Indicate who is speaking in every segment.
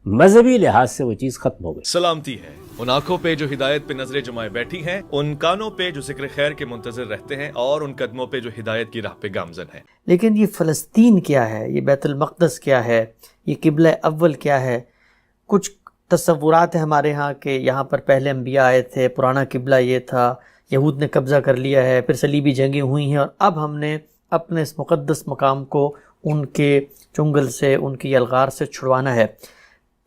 Speaker 1: مذہبی لحاظ سے وہ چیز ختم ہو گئی.
Speaker 2: سلامتی ہے ان آنکھوں پہ جو ہدایت پہ نظریں جمائے بیٹھی ہیں، ان کانوں پہ جو ذکر خیر کے منتظر رہتے ہیں، اور ان قدموں پہ جو ہدایت کی راہ پہ گامزن ہیں.
Speaker 3: لیکن یہ فلسطین کیا ہے، یہ بیت المقدس کیا ہے، یہ قبلہ اول کیا ہے؟ کچھ تصورات ہیں ہمارے ہاں کہ یہاں پر پہلے انبیاء آئے تھے، پرانا قبلہ یہ تھا، یہود نے قبضہ کر لیا ہے، پھر صلیبی جنگیں ہوئی ہیں، اور اب ہم نے اپنے اس مقدس مقام کو ان کے چنگل سے، ان کی یلغار سے چھڑوانا ہے.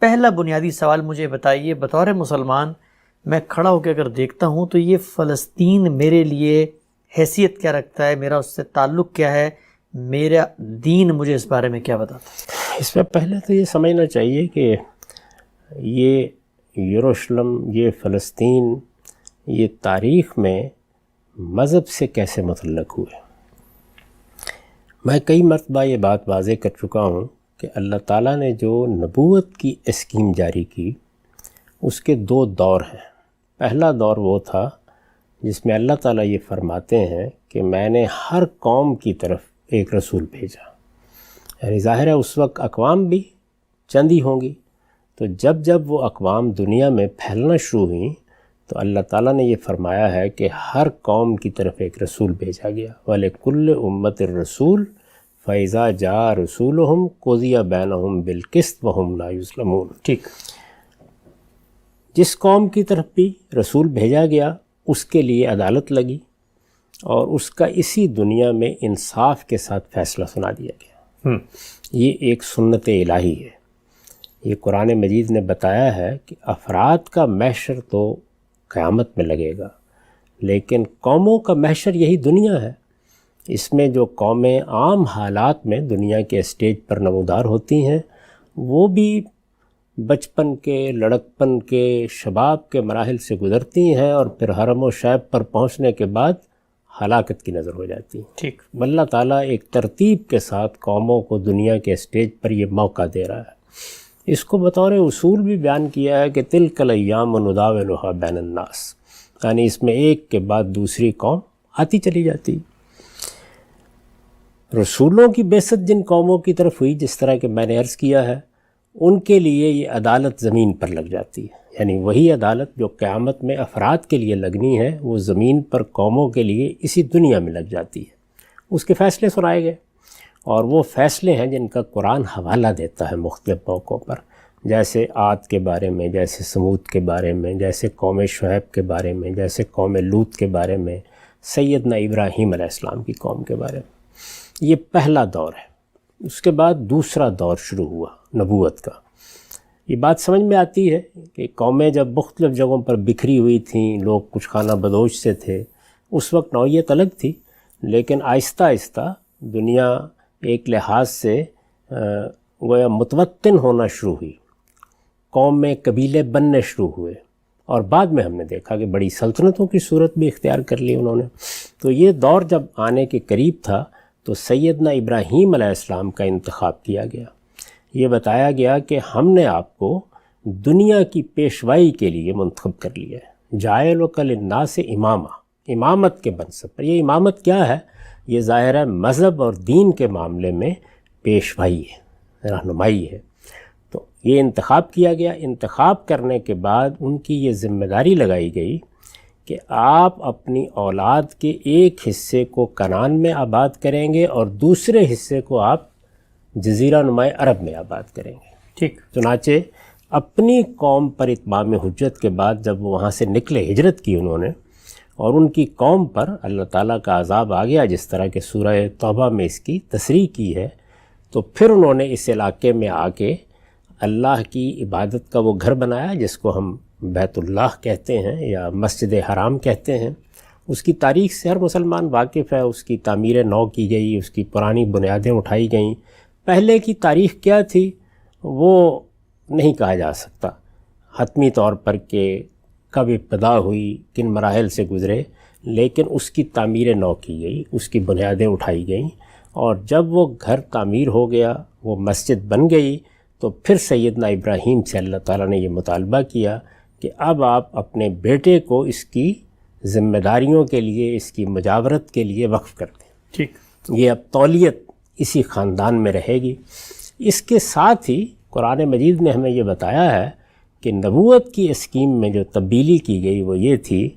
Speaker 3: پہلا بنیادی سوال مجھے بتائیے، بطور مسلمان میں کھڑا ہو کے اگر دیکھتا ہوں تو یہ فلسطین میرے لیے حیثیت کیا رکھتا ہے، میرا اس سے تعلق کیا ہے، میرا دین مجھے اس بارے میں کیا بتاتا ہے؟
Speaker 1: اس میں پہلے تو یہ سمجھنا چاہیے کہ یہ یروشلم، یہ فلسطین، یہ تاریخ میں مذہب سے کیسے متعلق ہوئے. میں کئی مرتبہ یہ بات واضح کر چکا ہوں کہ اللہ تعالیٰ نے جو نبوت کی اسکیم جاری کی اس کے دو دور ہیں. پہلا دور وہ تھا جس میں اللہ تعالیٰ یہ فرماتے ہیں کہ میں نے ہر قوم کی طرف ایک رسول بھیجا. یعنی ظاہر ہے اس وقت اقوام بھی چند ہی ہوں گی، تو جب جب وہ اقوام دنیا میں پھیلنا شروع ہوئیں تو اللہ تعالیٰ نے یہ فرمایا ہے کہ ہر قوم کی طرف ایک رسول بھیجا گیا. وَلِكُلِّ أُمَّةٍ الرَّسُولُ فَإِذَا جَاءَ رَسُولُهُمْ قُضِيَ بَيْنَهُمْ بِالْقِسْطِ وَهُمْ لَا يُظْلَمُونَ.
Speaker 3: ٹھیک،
Speaker 1: جس قوم کی طرف بھی رسول بھیجا گیا اس کے لیے عدالت لگی، اور اس کا اسی دنیا میں انصاف کے ساتھ فیصلہ سنا دیا گیا. یہ ایک سنت الہی ہے. یہ قرآن مجید نے بتایا ہے کہ افراد کا محشر تو قیامت میں لگے گا، لیکن قوموں کا محشر یہی دنیا ہے. اس میں جو قومیں عام حالات میں دنیا کے اسٹیج پر نمودار ہوتی ہیں وہ بھی بچپن کے، لڑکپن کے، شباب کے مراحل سے گزرتی ہیں، اور پھر حرم و شیب پر پہنچنے کے بعد ہلاکت کی نظر ہو جاتی ہیں.
Speaker 3: ٹھیک،
Speaker 1: اللہ تعالیٰ ایک ترتیب کے ساتھ قوموں کو دنیا کے اسٹیج پر یہ موقع دے رہا ہے. اس کو بطور اصول بھی بیان کیا ہے کہ تلک الایام نداولھا بین الناس، یعنی اس میں ایک کے بعد دوسری قوم آتی چلی جاتی. رسولوں کی بعثت جن قوموں کی طرف ہوئی، جس طرح کہ میں نے عرض کیا ہے، ان کے لیے یہ عدالت زمین پر لگ جاتی ہے. یعنی وہی عدالت جو قیامت میں افراد کے لیے لگنی ہے وہ زمین پر قوموں کے لیے اسی دنیا میں لگ جاتی ہے. اس کے فیصلے سنائے گئے، اور وہ فیصلے ہیں جن کا قرآن حوالہ دیتا ہے مختلف موقعوں پر، جیسے عاد کے بارے میں، جیسے سمود کے بارے میں، جیسے قوم شعیب کے بارے میں، جیسے قوم لوط کے بارے میں، سیدنا ابراہیم علیہ السلام کی قوم کے بارے میں. یہ پہلا دور ہے. اس کے بعد دوسرا دور شروع ہوا نبوت کا. یہ بات سمجھ میں آتی ہے کہ قومیں جب مختلف جگہوں پر بکھری ہوئی تھیں، لوگ کچھ خانہ بدوش سے تھے، اس وقت نوعیت الگ تھی، لیکن آہستہ آہستہ دنیا ایک لحاظ سے گویا متوطن ہونا شروع ہوئی. قوم میں قبیلے بننے شروع ہوئے، اور بعد میں ہم نے دیکھا کہ بڑی سلطنتوں کی صورت بھی اختیار کر لی انہوں نے. تو یہ دور جب آنے کے قریب تھا تو سیدنا ابراہیم علیہ السلام کا انتخاب کیا گیا. یہ بتایا گیا کہ ہم نے آپ کو دنیا کی پیشوائی کے لیے منتخب کر لیا ہے. جاعلک للناس اماما، امامت کے منصب پر. یہ امامت کیا ہے؟ یہ ظاہر ہے مذہب اور دین کے معاملے میں پیشوائی ہے، رہنمائی ہے. تو یہ انتخاب کیا گیا. انتخاب کرنے کے بعد ان کی یہ ذمہ داری لگائی گئی کہ آپ اپنی اولاد کے ایک حصے کو کنعان میں آباد کریں گے اور دوسرے حصے کو آپ جزیرہ نمائے عرب میں آباد کریں گے.
Speaker 3: ٹھیک.
Speaker 1: چنانچہ اپنی قوم پر اتمام حجت کے بعد جب وہ وہاں سے نکلے، ہجرت کی انہوں نے، اور ان کی قوم پر اللہ تعالیٰ کا عذاب آ گیا جس طرح کہ سورہ توبہ میں اس کی تصریح کی ہے، تو پھر انہوں نے اس علاقے میں آ کے اللہ کی عبادت کا وہ گھر بنایا جس کو ہم بیت اللہ کہتے ہیں یا مسجد حرام کہتے ہیں. اس کی تاریخ سے ہر مسلمان واقف ہے. اس کی تعمیر نو کی گئی، اس کی پرانی بنیادیں اٹھائی گئیں. پہلے کی تاریخ کیا تھی وہ نہیں کہا جا سکتا حتمی طور پر کہ کب ابتدا ہوئی، کن مراحل سے گزرے، لیکن اس کی تعمیر نو کی گئی، اس کی بنیادیں اٹھائی گئیں، اور جب وہ گھر تعمیر ہو گیا، وہ مسجد بن گئی، تو پھر سیدنا ابراہیم سے اللہ تعالیٰ نے یہ مطالبہ کیا کہ اب آپ اپنے بیٹے کو اس کی ذمہ داریوں کے لیے، اس کی مجاورت کے لیے وقف کر دیں.
Speaker 3: ٹھیک.
Speaker 1: یہ اب تولیت اسی خاندان میں رہے گی. اس کے ساتھ ہی قرآن مجید نے ہمیں یہ بتایا ہے کہ نبوت کی اسکیم میں جو تبدیلی کی گئی وہ یہ تھی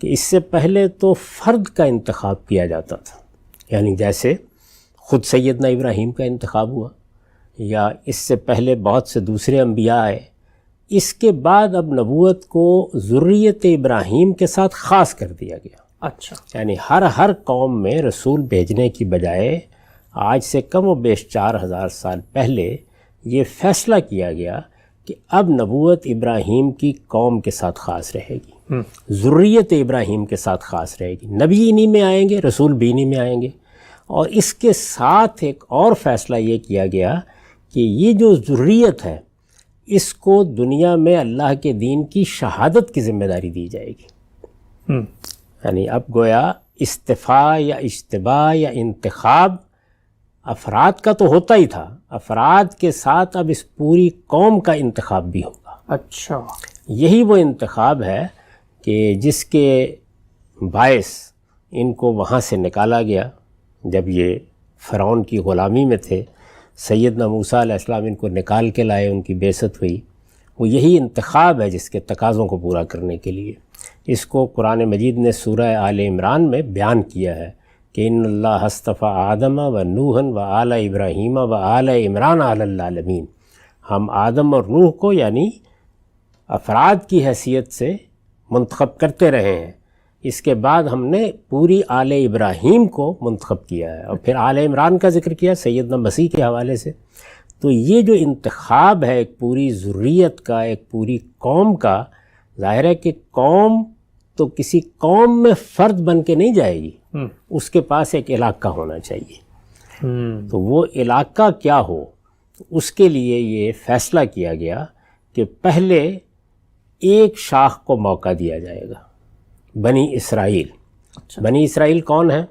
Speaker 1: کہ اس سے پہلے تو فرد کا انتخاب کیا جاتا تھا، یعنی جیسے خود سیدنا ابراہیم کا انتخاب ہوا، یا اس سے پہلے بہت سے دوسرے انبیاء آئے۔ اس کے بعد اب نبوت کو ذریت ابراہیم کے ساتھ خاص کر دیا گیا۔
Speaker 3: اچھا،
Speaker 1: یعنی ہر قوم میں رسول بھیجنے کی بجائے آج سے کم و بیش 4000 سال پہلے یہ فیصلہ کیا گیا کہ اب نبوت ابراہیم کی قوم کے ساتھ خاص رہے گی، ذریت ابراہیم کے ساتھ خاص رہے گی، نبی انہی میں آئیں گے، رسول بھی انہی میں آئیں گے۔ اور اس کے ساتھ ایک اور فیصلہ یہ کیا گیا کہ یہ جو ذریت ہے اس کو دنیا میں اللہ کے دین کی شہادت کی ذمہ داری دی جائے گی۔ یعنی اب گویا استفاء یا اجتباء یا انتخاب افراد کا تو ہوتا ہی تھا، افراد کے ساتھ اب اس پوری قوم کا انتخاب بھی ہوگا۔
Speaker 3: اچھا،
Speaker 1: یہی وہ انتخاب ہے کہ جس کے باعث ان کو وہاں سے نکالا گیا جب یہ فرعون کی غلامی میں تھے، سیدنا موسیٰ علیہ السلام ان کو نکال کے لائے، ان کی بعثت ہوئی۔ وہ یہی انتخاب ہے جس کے تقاضوں کو پورا کرنے کے لیے اس کو قرآن مجید نے سورہ آل عمران میں بیان کیا ہے کہ ان اللہ اصطفیٰ آدم و نوحً و آل ابراہیم و آل عمران علی العالمین۔ ہم آدم اور نوح کو یعنی افراد کی حیثیت سے منتخب کرتے رہے ہیں، اس کے بعد ہم نے پوری آل ابراہیم کو منتخب کیا ہے، اور پھر آل عمران کا ذکر کیا سیدنا مسیح کے حوالے سے۔ تو یہ جو انتخاب ہے ایک پوری ذریت کا، ایک پوری قوم کا، ظاہر ہے کہ قوم تو کسی قوم میں فرد بن کے نہیں جائے گی، اس کے پاس ایک علاقہ ہونا چاہیے۔ تو وہ علاقہ کیا ہو، اس کے لیے یہ فیصلہ کیا گیا کہ پہلے ایک شاخ کو موقع دیا جائے گا، بنی اسرائیل۔ بنی اسرائیل کون ہیں؟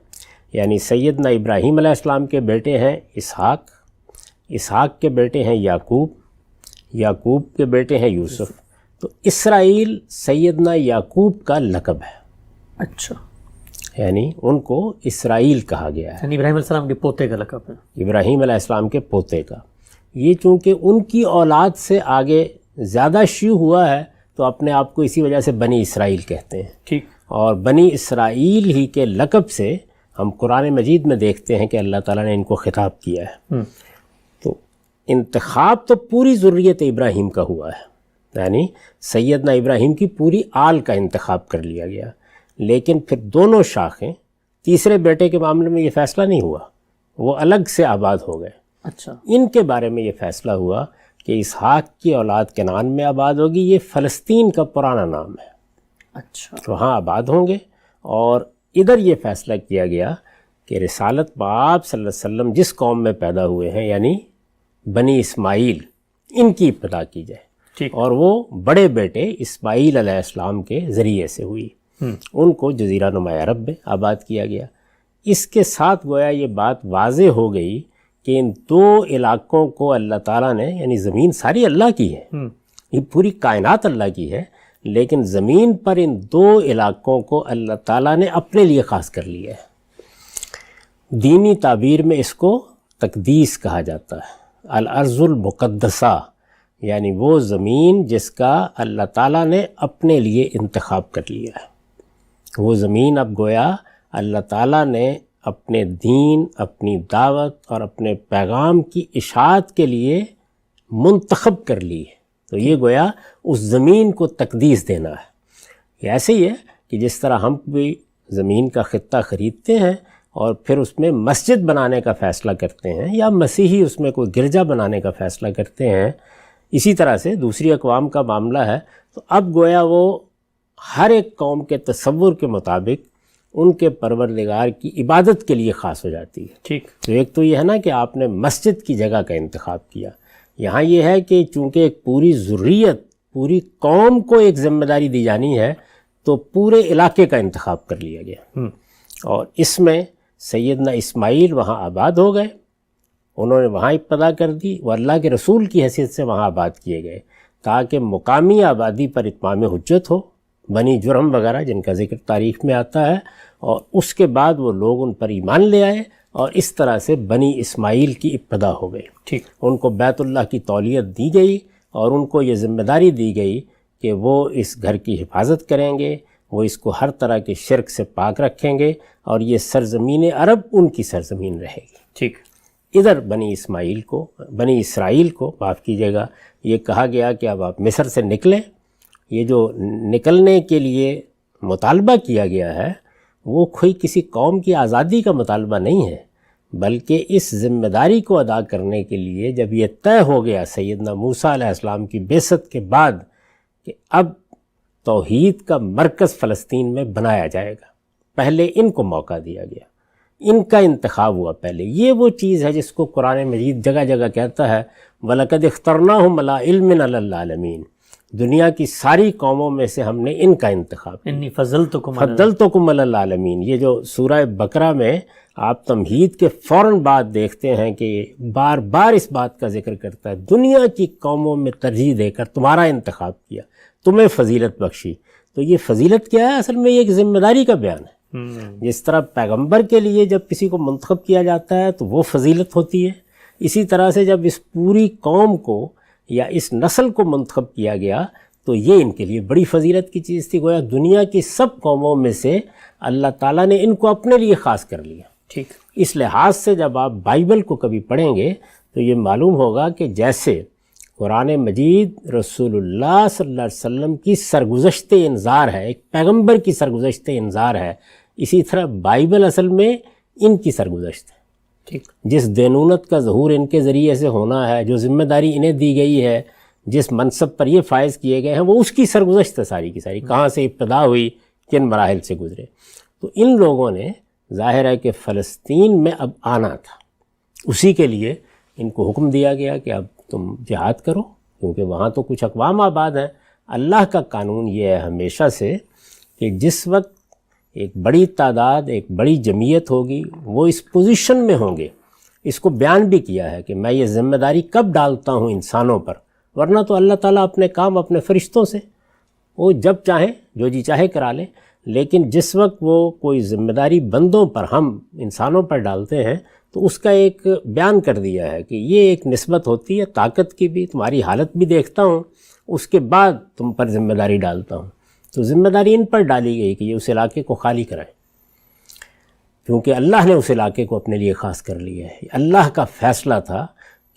Speaker 1: یعنی سیدنا ابراہیم علیہ السلام کے بیٹے ہیں اسحاق، اسحاق کے بیٹے ہیں یعقوب، یعقوب کے بیٹے ہیں یوسف۔ تو اسرائیل سیدنا یعقوب کا لقب ہے،
Speaker 3: اچھا،
Speaker 1: یعنی ان کو اسرائیل کہا گیا ہے،
Speaker 3: یعنی ابراہیم علیہ السلام کے پوتے کا لقب ہے۔
Speaker 1: ابراہیم علیہ السلام کے پوتے کا۔ یہ چونکہ ان کی اولاد سے آگے زیادہ شیوع ہوا ہے تو اپنے آپ کو اسی وجہ سے بنی اسرائیل کہتے ہیں۔
Speaker 3: ٹھیک،
Speaker 1: اور بنی اسرائیل ہی کے لقب سے ہم قرآن مجید میں دیکھتے ہیں کہ اللہ تعالیٰ نے ان کو خطاب کیا ہے۔ تو انتخاب تو پوری ذریت ابراہیم کا ہوا ہے، یعنی سیدنا ابراہیم کی پوری آل کا انتخاب کر لیا گیا، لیکن پھر دونوں شاخیں، تیسرے بیٹے کے معاملے میں یہ فیصلہ نہیں ہوا، وہ الگ سے آباد ہو گئے۔
Speaker 3: اچھا،
Speaker 1: ان کے بارے میں یہ فیصلہ ہوا کہ اسحاق کی اولاد کنعان میں آباد ہوگی، یہ فلسطین کا پرانا نام ہے،
Speaker 3: اچھا،
Speaker 1: وہاں آباد ہوں گے۔ اور ادھر یہ فیصلہ کیا گیا کہ رسالت بآب صلی اللہ علیہ وسلم جس قوم میں پیدا ہوئے ہیں یعنی بنی اسماعیل، ان کی ابتدا کی جائے،
Speaker 3: ٹھیک،
Speaker 1: اور وہ بڑے بیٹے اسماعیل علیہ السلام کے ذریعے سے ہوئی، ان کو جزیرہ نما عرب میں آباد کیا گیا۔ اس کے ساتھ گویا یہ بات واضح ہو گئی کہ ان دو علاقوں کو اللہ تعالیٰ نے، یعنی زمین ساری اللہ کی ہے، یہ پوری کائنات اللہ کی ہے، لیکن زمین پر ان دو علاقوں کو اللہ تعالیٰ نے اپنے لیے خاص کر لیا ہے۔ دینی تعبیر میں اس کو تقدیس کہا جاتا ہے، الارض المقدسہ، یعنی وہ زمین جس کا اللہ تعالیٰ نے اپنے لیے انتخاب کر لیا ہے۔ وہ زمین اب گویا اللہ تعالیٰ نے اپنے دین، اپنی دعوت اور اپنے پیغام کی اشاعت کے لیے منتخب کر لی ہے۔ تو یہ گویا اس زمین کو تقدیس دینا ہے۔ یہ ایسے ہی ہے کہ جس طرح ہم بھی زمین کا خطہ خریدتے ہیں اور پھر اس میں مسجد بنانے کا فیصلہ کرتے ہیں، یا مسیحی اس میں کوئی گرجا بنانے کا فیصلہ کرتے ہیں، اسی طرح سے دوسری اقوام کا معاملہ ہے۔ تو اب گویا وہ ہر ایک قوم کے تصور کے مطابق ان کے پروردگار کی عبادت کے لیے خاص ہو جاتی ہے۔
Speaker 3: ٹھیک،
Speaker 1: تو ایک تو یہ ہے نا کہ آپ نے مسجد کی جگہ کا انتخاب کیا، یہاں یہ ہے کہ چونکہ ایک پوری ذریت، پوری قوم کو ایک ذمہ داری دی جانی ہے تو پورے علاقے کا انتخاب کر لیا گیا، اور اس میں سیدنا اسماعیل وہاں آباد ہو گئے، انہوں نے وہاں ابتدا کر دی، وہ اللہ کے رسول کی حیثیت سے وہاں آباد کیے گئے تاکہ مقامی آبادی پر اتمام حجت ہو، بنی جرہم وغیرہ جن کا ذکر تاریخ میں آتا ہے، اور اس کے بعد وہ لوگ ان پر ایمان لے آئے اور اس طرح سے بنی اسماعیل کی ابتدا ہو گئی.
Speaker 3: ٹھیک.
Speaker 1: ان کو بیت اللہ کی تولیت دی گئی اور ان کو یہ ذمہ داری دی گئی کہ وہ اس گھر کی حفاظت کریں گے، وہ اس کو ہر طرح کے شرک سے پاک رکھیں گے، اور یہ سرزمین عرب ان کی سرزمین رہے گی.
Speaker 3: ٹھیک.
Speaker 1: ادھر بنی اسرائیل کو معاف کیجیے گا، یہ کہا گیا کہ اب آپ مصر سے نکلیں. یہ جو نکلنے کے لیے مطالبہ کیا گیا ہے وہ کوئی کسی قوم کی آزادی کا مطالبہ نہیں ہے، بلکہ اس ذمہ داری کو ادا کرنے کے لیے جب یہ طے ہو گیا سیدنا موسیٰ علیہ السلام کی بعثت کے بعد کہ اب توحید کا مرکز فلسطین میں بنایا جائے گا، پہلے ان کو موقع دیا گیا، ان کا انتخاب ہوا پہلے. یہ وہ چیز ہے جس کو قرآن مجید جگہ جگہ کہتا ہے وَلَقَدْ اخْتَرْنَاهُمْ عَلَىٰ عِلْمٍ عَلَى الْعَالَمِينَ. دنیا کی ساری قوموں میں سے ہم نے ان کا انتخاب کیا.
Speaker 3: انی فضلتکم
Speaker 1: علی العالمین. یہ جو سورہ بقرہ میں آپ تمہید کے فوراً بعد دیکھتے ہیں کہ بار بار اس بات کا ذکر کرتا ہے دنیا کی قوموں میں ترجیح دے کر تمہارا انتخاب کیا، تمہیں فضیلت بخشی. تو یہ فضیلت کیا ہے؟ اصل میں یہ ایک ذمہ داری کا بیان ہے. جس طرح پیغمبر کے لیے جب کسی کو منتخب کیا جاتا ہے تو وہ فضیلت ہوتی ہے، اسی طرح سے جب اس پوری قوم کو یا اس نسل کو منتخب کیا گیا تو یہ ان کے لیے بڑی فضیلت کی چیز تھی. گویا دنیا کی سب قوموں میں سے اللہ تعالیٰ نے ان کو اپنے لیے خاص کر لیا.
Speaker 3: ٹھیک.
Speaker 1: اس لحاظ سے جب آپ بائبل کو کبھی پڑھیں گے تو یہ معلوم ہوگا کہ جیسے قرآن مجید رسول اللہ صلی اللہ علیہ وسلم کی سرگزشت انذار ہے، ایک پیغمبر کی سرگزشت انذار ہے، اسی طرح بائبل اصل میں ان کی سرگزشت ہے.
Speaker 3: ٹھیک.
Speaker 1: جس دینونت کا ظہور ان کے ذریعے سے ہونا ہے، جو ذمہ داری انہیں دی گئی ہے، جس منصب پر یہ فائز کیے گئے ہیں، وہ اس کی سرگزشت ہے ساری کی ساری، کہاں سے ابتدا ہوئی، کن مراحل سے گزرے. تو ان لوگوں نے ظاہر ہے کہ فلسطین میں اب آنا تھا، اسی کے لیے ان کو حکم دیا گیا کہ اب تم جہاد کرو، کیونکہ وہاں تو کچھ اقوام آباد ہیں. اللہ کا قانون یہ ہے ہمیشہ سے کہ جس وقت ایک بڑی تعداد، ایک بڑی جمعیت ہوگی، وہ اس پوزیشن میں ہوں گے. اس کو بیان بھی کیا ہے کہ میں یہ ذمہ داری کب ڈالتا ہوں انسانوں پر، ورنہ تو اللہ تعالیٰ اپنے کام اپنے فرشتوں سے وہ جب چاہیں جو جی چاہے کرا لیں. لیکن جس وقت وہ کوئی ذمہ داری بندوں پر، ہم انسانوں پر ڈالتے ہیں، تو اس کا ایک بیان کر دیا ہے کہ یہ ایک نسبت ہوتی ہے طاقت کی بھی، تمہاری حالت بھی دیکھتا ہوں، اس کے بعد تم پر ذمہ داری ڈالتا ہوں. تو ذمہ داری ان پر ڈالی گئی کہ یہ اس علاقے کو خالی کرائیں، کیونکہ اللہ نے اس علاقے کو اپنے لیے خاص کر لیا ہے. اللہ کا فیصلہ تھا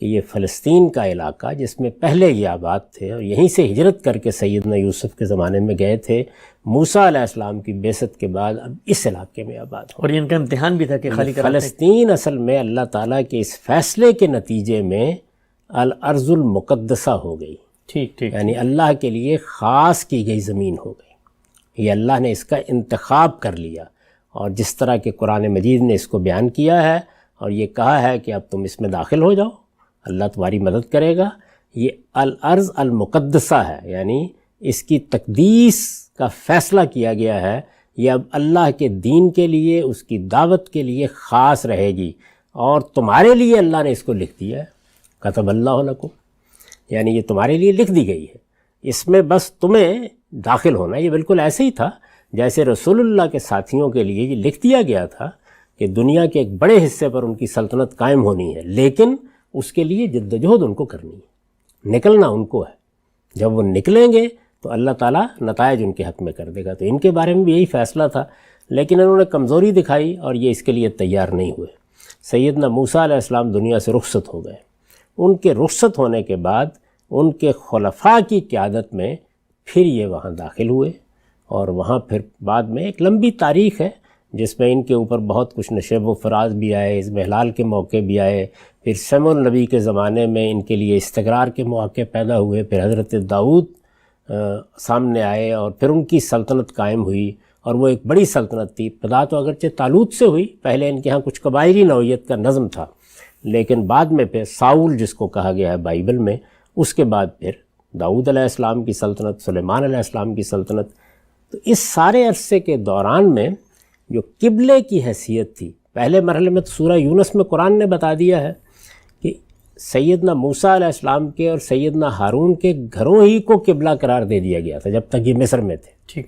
Speaker 1: کہ یہ فلسطین کا علاقہ جس میں پہلے یہ آباد تھے اور یہیں سے ہجرت کر کے سیدنا یوسف کے زمانے میں گئے تھے، موسیٰ علیہ السلام کی بعثت کے بعد اب اس علاقے میں آباد ہو.
Speaker 3: اور یہ ان کا امتحان بھی تھا کہ خالی کراتے.
Speaker 1: فلسطین اصل میں اللہ تعالیٰ کے اس فیصلے کے نتیجے میں الارض المقدسہ ہو گئی.
Speaker 3: ٹھیک ٹھیک.
Speaker 1: یعنی اللہ کے لیے خاص کی گئی زمین ہو گئی. یہ اللہ نے اس کا انتخاب کر لیا، اور جس طرح کہ قرآن مجید نے اس کو بیان کیا ہے اور یہ کہا ہے کہ اب تم اس میں داخل ہو جاؤ، اللہ تمہاری مدد کرے گا. یہ الارض المقدسہ ہے، یعنی اس کی تقدیس کا فیصلہ کیا گیا ہے. یہ اب اللہ کے دین کے لیے، اس کی دعوت کے لیے خاص رہے گی، اور تمہارے لیے اللہ نے اس کو لکھ دیا ہے. کتب اللہ لکم، یعنی یہ تمہارے لیے لکھ دی گئی ہے، اس میں بس تمہیں داخل ہونا. یہ بالکل ایسے ہی تھا جیسے رسول اللہ کے ساتھیوں کے لیے یہ لکھ دیا گیا تھا کہ دنیا کے ایک بڑے حصے پر ان کی سلطنت قائم ہونی ہے، لیکن اس کے لیے جد و جہد ان کو کرنی ہے، نکلنا ان کو ہے. جب وہ نکلیں گے تو اللہ تعالیٰ نتائج ان کے حق میں کر دے گا. تو ان کے بارے میں بھی یہی فیصلہ تھا، لیکن انہوں نے کمزوری دکھائی اور یہ اس کے لیے تیار نہیں ہوئے. سیدنا موسیٰ علیہ السلام دنیا سے رخصت ہو گئے. ان کے رخصت ہونے کے بعد ان کے خلفاء کی قیادت میں پھر یہ وہاں داخل ہوئے، اور وہاں پھر بعد میں ایک لمبی تاریخ ہے جس میں ان کے اوپر بہت کچھ نشیب و فراز بھی آئے، اس محلال کے موقع بھی آئے. پھر سم النبی کے زمانے میں ان کے لیے استقرار کے مواقع پیدا ہوئے. پھر حضرت داؤد سامنے آئے اور پھر ان کی سلطنت قائم ہوئی، اور وہ ایک بڑی سلطنت تھی. ابتدا تو اگرچہ طالوت سے ہوئی، پہلے ان کے ہاں کچھ قبائلی نوعیت کا نظم تھا، لیکن بعد میں پھر ساؤل جس کو کہا گیا ہے بائبل میں، اس کے بعد پھر داؤد علیہ السلام کی سلطنت، سلیمان علیہ السلام کی سلطنت. تو اس سارے عرصے کے دوران میں جو قبلے کی حیثیت تھی، پہلے مرحلے میں تو سورہ یونس میں قرآن نے بتا دیا ہے کہ سیدنا موسیٰ علیہ السلام کے اور سیدنا ہارون کے گھروں ہی کو قبلہ قرار دے دیا گیا تھا جب تک یہ مصر میں تھے.
Speaker 3: ٹھیک.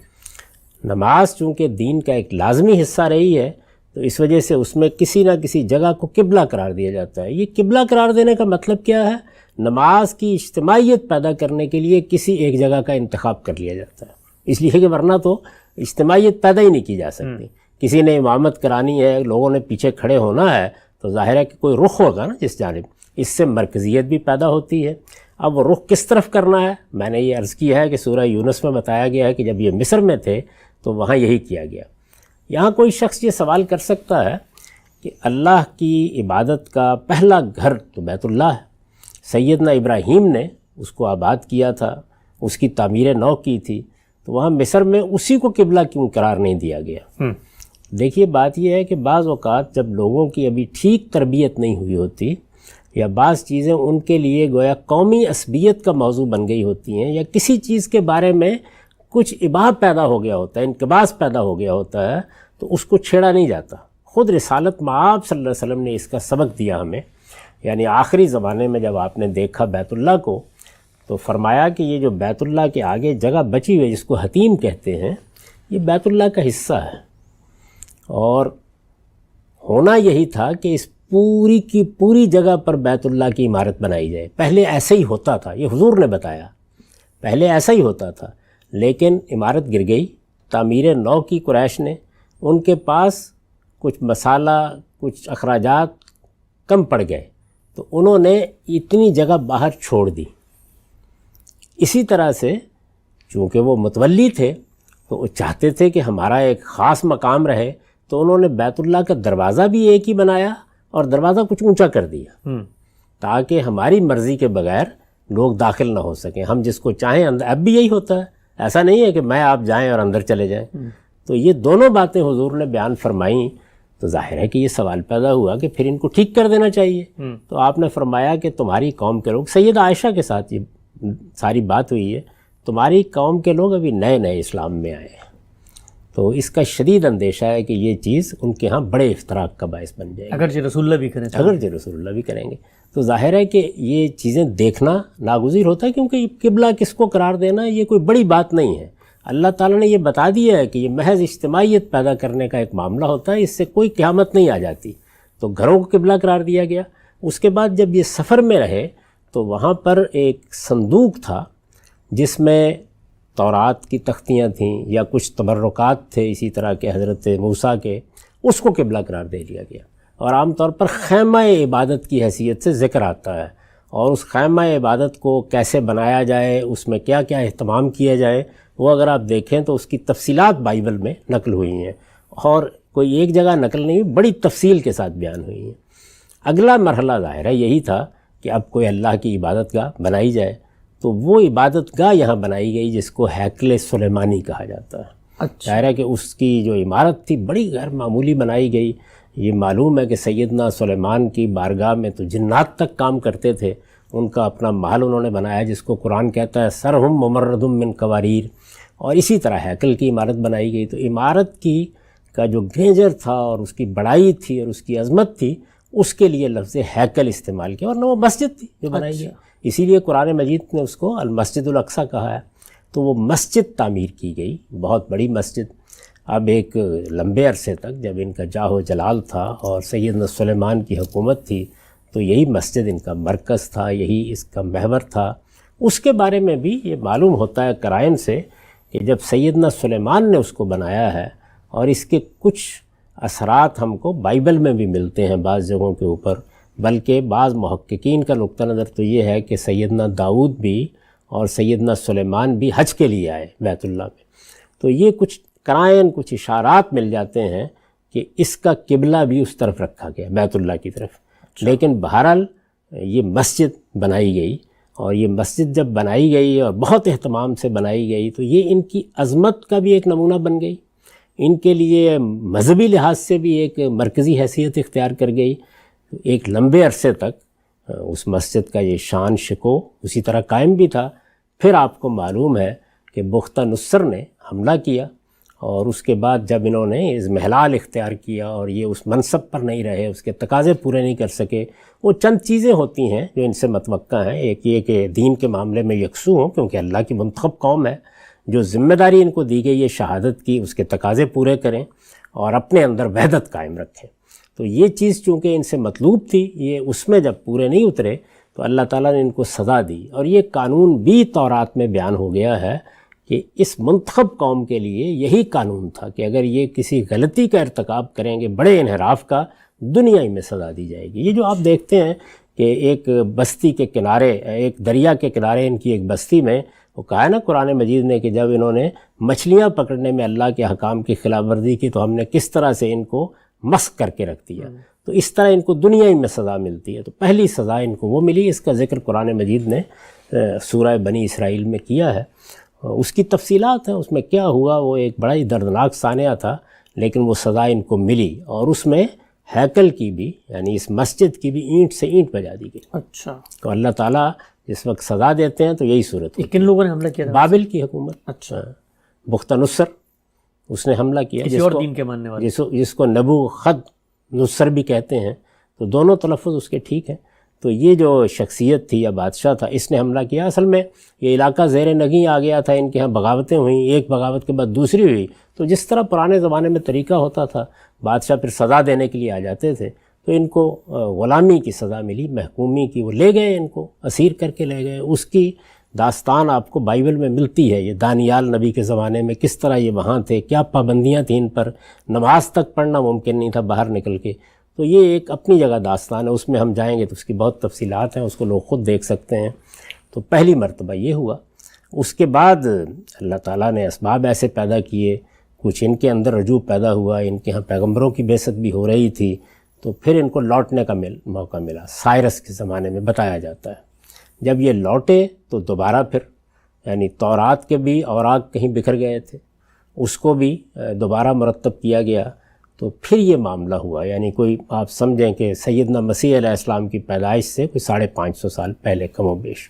Speaker 1: نماز چونکہ دین کا ایک لازمی حصہ رہی ہے، تو اس وجہ سے اس میں کسی نہ کسی جگہ کو قبلہ قرار دیا جاتا ہے۔ یہ قبلہ قرار دینے کا مطلب کیا ہے؟ نماز کی اجتماعیت پیدا کرنے کے لیے کسی ایک جگہ کا انتخاب کر لیا جاتا ہے، اس لیے کہ ورنہ تو اجتماعیت پیدا ہی نہیں کی جا سکتی۔ کسی نے امامت کرانی ہے، لوگوں نے پیچھے کھڑے ہونا ہے، تو ظاہر ہے کہ کوئی رخ ہوگا نا جس جانب، اس سے مرکزیت بھی پیدا ہوتی ہے۔ اب وہ رخ کس طرف کرنا ہے؟ میں نے یہ عرض کیا ہے کہ سورہ یونس میں بتایا گیا ہے کہ جب یہ مصر میں تھے تو وہاں یہی کیا گیا۔ یہاں کوئی شخص یہ سوال کر سکتا ہے کہ اللہ کی عبادت کا پہلا گھر تو بیت اللہ ہے، سیدنا ابراہیم نے اس کو آباد کیا تھا، اس کی تعمیر نو کی تھی، تو وہاں مصر میں اسی کو قبلہ کیوں قرار نہیں دیا گیا؟ دیکھیے بات یہ ہے کہ بعض اوقات جب لوگوں کی ابھی ٹھیک تربیت نہیں ہوئی ہوتی، یا بعض چیزیں ان کے لیے گویا قومی عصبیت کا موضوع بن گئی ہوتی ہیں، یا کسی چیز کے بارے میں کچھ اباہ پیدا ہو گیا ہوتا ہے، انقباض پیدا ہو گیا ہوتا ہے، تو اس کو چھیڑا نہیں جاتا۔ خود رسالت مآب صلی اللہ علیہ وسلم نے اس کا سبق دیا ہمیں، یعنی آخری زمانے میں جب آپ نے دیکھا بیت اللہ کو، تو فرمایا کہ یہ جو بیت اللہ کے آگے جگہ بچی ہوئی جس کو حتیم کہتے ہیں، یہ بیت اللہ کا حصہ ہے، اور ہونا یہی تھا کہ اس پوری کی پوری جگہ پر بیت اللہ کی عمارت بنائی جائے۔ پہلے ایسے ہی ہوتا تھا، یہ حضور نے بتایا، پہلے ایسا ہی ہوتا تھا، لیکن عمارت گر گئی، تعمیر نو کی قریش نے، ان کے پاس کچھ مسالہ، کچھ اخراجات کم پڑ گئے، تو انہوں نے اتنی جگہ باہر چھوڑ دی۔ اسی طرح سے چونکہ وہ متولی تھے تو وہ چاہتے تھے کہ ہمارا ایک خاص مقام رہے، تو انہوں نے بیت اللہ کا دروازہ بھی ایک ہی بنایا اور دروازہ کچھ اونچا کر دیا، تاکہ ہماری مرضی کے بغیر لوگ داخل نہ ہو سکیں، ہم جس کو چاہیں اندر۔ اب بھی یہی ہوتا ہے، ایسا نہیں ہے کہ میں آپ جائیں اور اندر چلے جائیں۔ تو یہ دونوں باتیں حضور نے بیان فرمائیں، تو ظاہر ہے کہ یہ سوال پیدا ہوا کہ پھر ان کو ٹھیک کر دینا چاہیے۔ تو آپ نے فرمایا کہ تمہاری قوم کے لوگ، سیدہ عائشہ کے ساتھ یہ ساری بات ہوئی ہے، تمہاری قوم کے لوگ ابھی نئے نئے اسلام میں آئے ہیں، تو اس کا شدید اندیشہ ہے کہ یہ چیز ان کے ہاں بڑے افتراق کا باعث بن جائے گی،
Speaker 3: اگرچہ رسول اللہ بھی کریں،
Speaker 1: اگرچہ رسول اللہ بھی کریں گے۔ تو ظاہر ہے کہ یہ چیزیں دیکھنا ناگزیر ہوتا ہے، کیونکہ قبلہ کس کو قرار دینا یہ کوئی بڑی بات نہیں ہے۔ اللہ تعالیٰ نے یہ بتا دیا ہے کہ یہ محض اجتماعیت پیدا کرنے کا ایک معاملہ ہوتا ہے، اس سے کوئی قیامت نہیں آ جاتی۔ تو گھروں کو قبلہ قرار دیا گیا۔ اس کے بعد جب یہ سفر میں رہے تو وہاں پر ایک صندوق تھا جس میں تورات کی تختیاں تھیں یا کچھ تبرکات تھے اسی طرح کے حضرت موسیٰ کے، اس کو قبلہ قرار دے دیا گیا، اور عام طور پر خیمہ عبادت کی حیثیت سے ذکر آتا ہے، اور اس خیمہ عبادت کو کیسے بنایا جائے، اس میں کیا کیا اہتمام کیا جائے، وہ اگر آپ دیکھیں تو اس کی تفصیلات بائبل میں نقل ہوئی ہیں، اور کوئی ایک جگہ نقل نہیں ہوئی، بڑی تفصیل کے ساتھ بیان ہوئی ہیں۔ اگلا مرحلہ ظاہر ہے یہی تھا کہ اب کوئی اللہ کی عبادت گاہ بنائی جائے، تو وہ عبادت گاہ یہاں بنائی گئی جس کو ہیکل سلیمانی کہا جاتا ہے۔ ظاہر ہے کہ اس کی جو عمارت تھی بڑی غیر معمولی بنائی گئی۔ یہ معلوم ہے کہ سیدنا سلیمان کی بارگاہ میں تو جنات تک کام کرتے تھے، ان کا اپنا محل انہوں نے بنایا جس کو قرآن کہتا ہے سرہم ممرد من قواریر، اور اسی طرح ہیکل کی عمارت بنائی گئی۔ تو عمارت کی کا جو گرینجر تھا اور اس کی بڑائی تھی اور اس کی عظمت تھی، اس کے لیے لفظ ہیکل استعمال کیا، ورنہ وہ مسجد تھی جو بنائی گئی، اسی لیے قرآن مجید نے اس کو المسجد الاقصیٰ کہا ہے۔ تو وہ مسجد تعمیر کی گئی، بہت بڑی مسجد۔ اب ایک لمبے عرصے تک جب ان کا جاہ و جلال تھا اور سیدنا سلیمان کی حکومت تھی، تو یہی مسجد ان کا مرکز تھا، یہی اس کا محور تھا۔ اس کے بارے میں بھی یہ معلوم ہوتا ہے قرائن سے کہ جب سیدنا سلیمان نے اس کو بنایا ہے، اور اس کے کچھ اثرات ہم کو بائبل میں بھی ملتے ہیں بعض جگہوں کے اوپر، بلکہ بعض محققین کا نقطہ نظر تو یہ ہے کہ سیدنا داؤد بھی اور سیدنا سلیمان بھی حج کے لیے آئے بیت اللہ میں۔ تو یہ کچھ قرائن، کچھ اشارات مل جاتے ہیں کہ اس کا قبلہ بھی اس طرف رکھا گیا، بیت اللہ کی طرف۔ لیکن بہرحال یہ مسجد بنائی گئی، اور یہ مسجد جب بنائی گئی اور بہت اہتمام سے بنائی گئی تو یہ ان کی عظمت کا بھی ایک نمونہ بن گئی، ان کے لیے مذہبی لحاظ سے بھی ایک مرکزی حیثیت اختیار کر گئی۔ ایک لمبے عرصے تک اس مسجد کا یہ شان شکو اسی طرح قائم بھی تھا۔ پھر آپ کو معلوم ہے کہ بختہ نصر نے حملہ کیا، اور اس کے بعد جب انہوں نے اضمحلال اختیار کیا اور یہ اس منصب پر نہیں رہے، اس کے تقاضے پورے نہیں کر سکے، وہ چند چیزیں ہوتی ہیں جو ان سے متوقع ہیں۔ ایک یہ کہ دین کے معاملے میں یکسو ہوں، کیونکہ اللہ کی منتخب قوم ہے، جو ذمہ داری ان کو دی گئی ہے شہادت کی، اس کے تقاضے پورے کریں، اور اپنے اندر وحدت قائم رکھیں۔ تو یہ چیز چونکہ ان سے مطلوب تھی، یہ اس میں جب پورے نہیں اترے تو اللہ تعالیٰ نے ان کو سزا دی، اور یہ قانون بھی تورات میں بیان ہو گیا ہے کہ اس منتخب قوم کے لیے یہی قانون تھا کہ اگر یہ کسی غلطی کا ارتکاب کریں گے، بڑے انحراف کا، دنیا ہی میں سزا دی جائے گی۔ یہ جو آپ دیکھتے ہیں کہ ایک بستی کے کنارے، ایک دریا کے کنارے ان کی ایک بستی میں وہ کہا ہے نا قرآن مجید نے کہ جب انہوں نے مچھلیاں پکڑنے میں اللہ کے حکام کی خلاف ورزی کی تو ہم نے کس طرح سے ان کو مسخ کر کے رکھ دیا، تو اس طرح ان کو دنیا ہی میں سزا ملتی ہے۔ تو پہلی سزا ان کو وہ ملی، اس کا ذکر قرآن مجید نے سورہ بنی اسرائیل میں کیا ہے۔ اس کی تفصیلات ہیں، اس میں کیا ہوا، وہ ایک بڑا ہی دردناک سانحہ تھا، لیکن وہ سزا ان کو ملی، اور اس میں ہیکل کی بھی، یعنی اس مسجد کی بھی اینٹ سے اینٹ بجا دی گئی۔
Speaker 3: اچھا،
Speaker 1: تو اللہ تعالیٰ جس وقت سزا دیتے ہیں تو یہی صورت ہے۔
Speaker 3: کن لوگوں نے حملہ کیا تھا؟
Speaker 1: بابل کی حکومت،
Speaker 3: اچھا،
Speaker 1: بخت نصر، اس نے حملہ کیا،
Speaker 3: کسی اور دین کے ماننے والے،
Speaker 1: جس کو نبو خد نصر بھی کہتے ہیں، تو دونوں تلفظ اس کے ٹھیک ہیں۔ تو یہ جو شخصیت تھی یا بادشاہ تھا، اس نے حملہ کیا۔ اصل میں یہ علاقہ زیر نگیں آ گیا تھا، ان کے ہاں بغاوتیں ہوئیں، ایک بغاوت کے بعد دوسری ہوئی، تو جس طرح پرانے زمانے میں طریقہ ہوتا تھا، بادشاہ پھر سزا دینے کے لیے آ جاتے تھے، تو ان کو غلامی کی سزا ملی، محکومی کی، وہ لے گئے، ان کو اسیر کر کے لے گئے۔ اس کی داستان آپ کو بائبل میں ملتی ہے، یہ دانیال نبی کے زمانے میں کس طرح یہ وہاں تھے، کیا پابندیاں تھیں ان پر، نماز تک پڑھنا ممکن نہیں تھا باہر نکل کے۔ تو یہ ایک اپنی جگہ داستان ہے، اس میں ہم جائیں گے تو اس کی بہت تفصیلات ہیں، اس کو لوگ خود دیکھ سکتے ہیں۔ تو پہلی مرتبہ یہ ہوا۔ اس کے بعد اللہ تعالیٰ نے اسباب ایسے پیدا کیے، کچھ ان کے اندر رجوع پیدا ہوا، ان کے ہاں پیغمبروں کی بعثت بھی ہو رہی تھی، تو پھر ان کو لوٹنے کا موقع ملا۔ سائرس کے زمانے میں بتایا جاتا ہے جب یہ لوٹے تو دوبارہ پھر، یعنی تورات کے بھی اوراق کہیں بکھر گئے تھے، اس کو بھی دوبارہ مرتب کیا گیا، تو پھر یہ معاملہ ہوا۔ یعنی کوئی آپ سمجھیں کہ سیدنا مسیح علیہ السلام کی پیدائش سے کوئی 550 سال پہلے کم و بیش،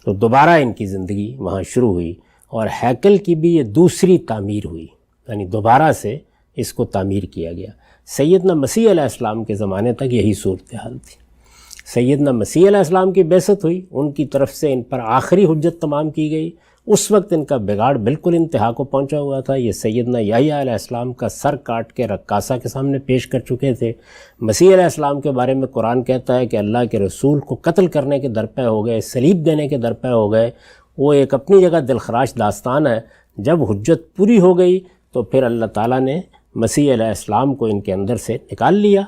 Speaker 1: تو دوبارہ ان کی زندگی وہاں شروع ہوئی، اور ہیکل کی بھی یہ دوسری تعمیر ہوئی، یعنی دوبارہ سے اس کو تعمیر کیا گیا۔ سیدنا مسیح علیہ السلام کے زمانے تک یہی صورتحال تھی۔ سیدنا مسیح علیہ السلام کی بعثت ہوئی، ان کی طرف سے ان پر آخری حجت تمام کی گئی، اس وقت ان کا بگاڑ بالکل انتہا کو پہنچا ہوا تھا۔ یہ سیدنا یحییٰ علیہ السلام کا سر کاٹ کے رقاصہ کے سامنے پیش کر چکے تھے۔ مسیح علیہ السلام کے بارے میں قرآن کہتا ہے کہ اللہ کے رسول کو قتل کرنے کے درپے ہو گئے، صلیب دینے کے درپے ہو گئے۔ وہ ایک اپنی جگہ دلخراش داستان ہے۔ جب حجت پوری ہو گئی تو پھر اللہ تعالیٰ نے مسیح علیہ السلام کو ان کے اندر سے نکال لیا،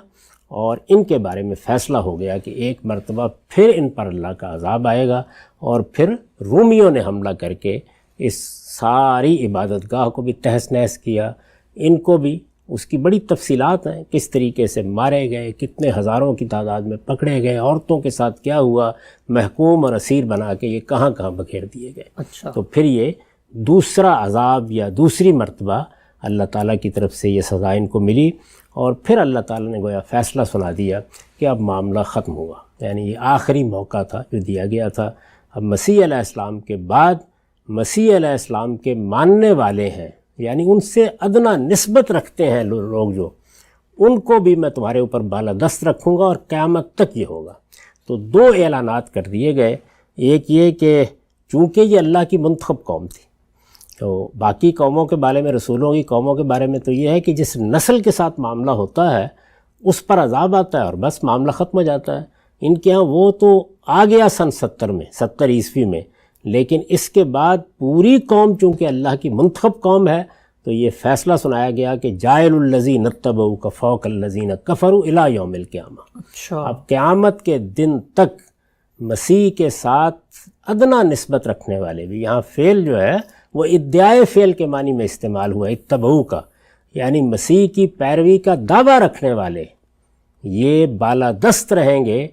Speaker 1: اور ان کے بارے میں فیصلہ ہو گیا کہ ایک مرتبہ پھر ان پر اللہ کا عذاب آئے گا، اور پھر رومیوں نے حملہ کر کے اس ساری عبادت گاہ کو بھی تہس نہس کیا۔ ان کو بھی اس کی بڑی تفصیلات ہیں، کس طریقے سے مارے گئے، کتنے ہزاروں کی تعداد میں پکڑے گئے، عورتوں کے ساتھ کیا ہوا، محکوم اور اسیر بنا کے یہ کہاں کہاں بکھیر دیے گئے۔
Speaker 3: اچھا،
Speaker 1: تو پھر یہ دوسرا عذاب یا دوسری مرتبہ اللہ تعالیٰ کی طرف سے یہ سزا ان کو ملی، اور پھر اللہ تعالیٰ نے گویا فیصلہ سنا دیا کہ اب معاملہ ختم ہوا۔ یعنی یہ آخری موقع تھا جو دیا گیا تھا۔ اب مسیح علیہ السلام کے بعد مسیح علیہ السلام کے ماننے والے ہیں، یعنی ان سے ادنا نسبت رکھتے ہیں لوگ، جو ان کو بھی میں تمہارے اوپر بالادست رکھوں گا، اور قیامت تک یہ ہوگا۔ تو دو اعلانات کر دیے گئے، ایک یہ کہ چونکہ یہ اللہ کی منتخب قوم تھی، تو باقی قوموں کے بارے میں، رسولوں کی قوموں کے بارے میں تو یہ ہے کہ جس نسل کے ساتھ معاملہ ہوتا ہے اس پر عذاب آتا ہے اور بس معاملہ ختم ہو جاتا ہے۔ ان کے ہاں وہ تو آ گیا سن 70 عیسوی میں، لیکن اس کے بعد پوری قوم چونکہ اللہ کی منتخب قوم ہے، تو یہ فیصلہ سنایا گیا کہ جاعل الذین اتبعوک فوق الذین کفروا الی یوم القیامہ۔
Speaker 3: اچھا،
Speaker 1: اب قیامت کے دن تک مسیح کے ساتھ ادنا نسبت رکھنے والے بھی، یہاں فعل جو ہے وہ ادعائے فعل کے معنی میں استعمال ہوا، اتبعو کا، یعنی مسیح کی پیروی کا دعویٰ رکھنے والے، یہ بالادست رہیں گے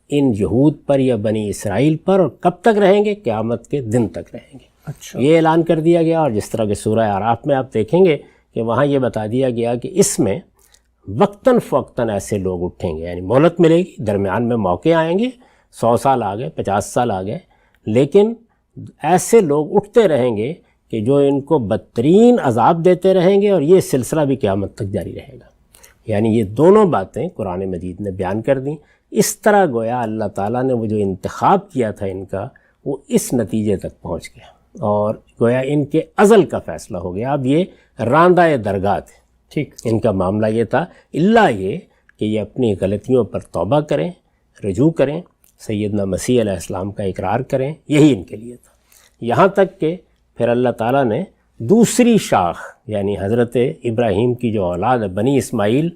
Speaker 1: ان یہود پر یا بنی اسرائیل پر، اور کب تک رہیں گے؟ قیامت کے دن تک رہیں گے۔
Speaker 3: اچھا،
Speaker 1: یہ اعلان کر دیا گیا۔ اور جس طرح کہ سورہ اعراف میں آپ دیکھیں گے کہ وہاں یہ بتا دیا گیا کہ اس میں وقتاً فوقتاً ایسے لوگ اٹھیں گے، یعنی مہلت ملے گی، درمیان میں موقع آئیں گے، 100 سال آ گئے، 50 سال آ گئے، لیکن ایسے لوگ اٹھتے رہیں گے کہ جو ان کو بدترین عذاب دیتے رہیں گے، اور یہ سلسلہ بھی قیامت تک جاری رہے گا۔ یعنی یہ دونوں باتیں قرآن مجید نے بیان کر دیں۔ اس طرح گویا اللہ تعالیٰ نے وہ جو انتخاب کیا تھا ان کا، وہ اس نتیجے تک پہنچ گیا، اور گویا ان کے ازل کا فیصلہ ہو گیا۔ اب یہ راندہ درگاہ تھے،
Speaker 3: ٹھیک.
Speaker 1: ان کا معاملہ یہ تھا، اللہ یہ کہ یہ اپنی غلطیوں پر توبہ کریں، رجوع کریں، سیدنا مسیح علیہ السلام کا اقرار کریں، یہی ان کے لیے تھا. یہاں تک کہ پھر اللہ تعالیٰ نے دوسری شاخ یعنی حضرت ابراہیم کی جو اولاد ہے بنی اسماعیل،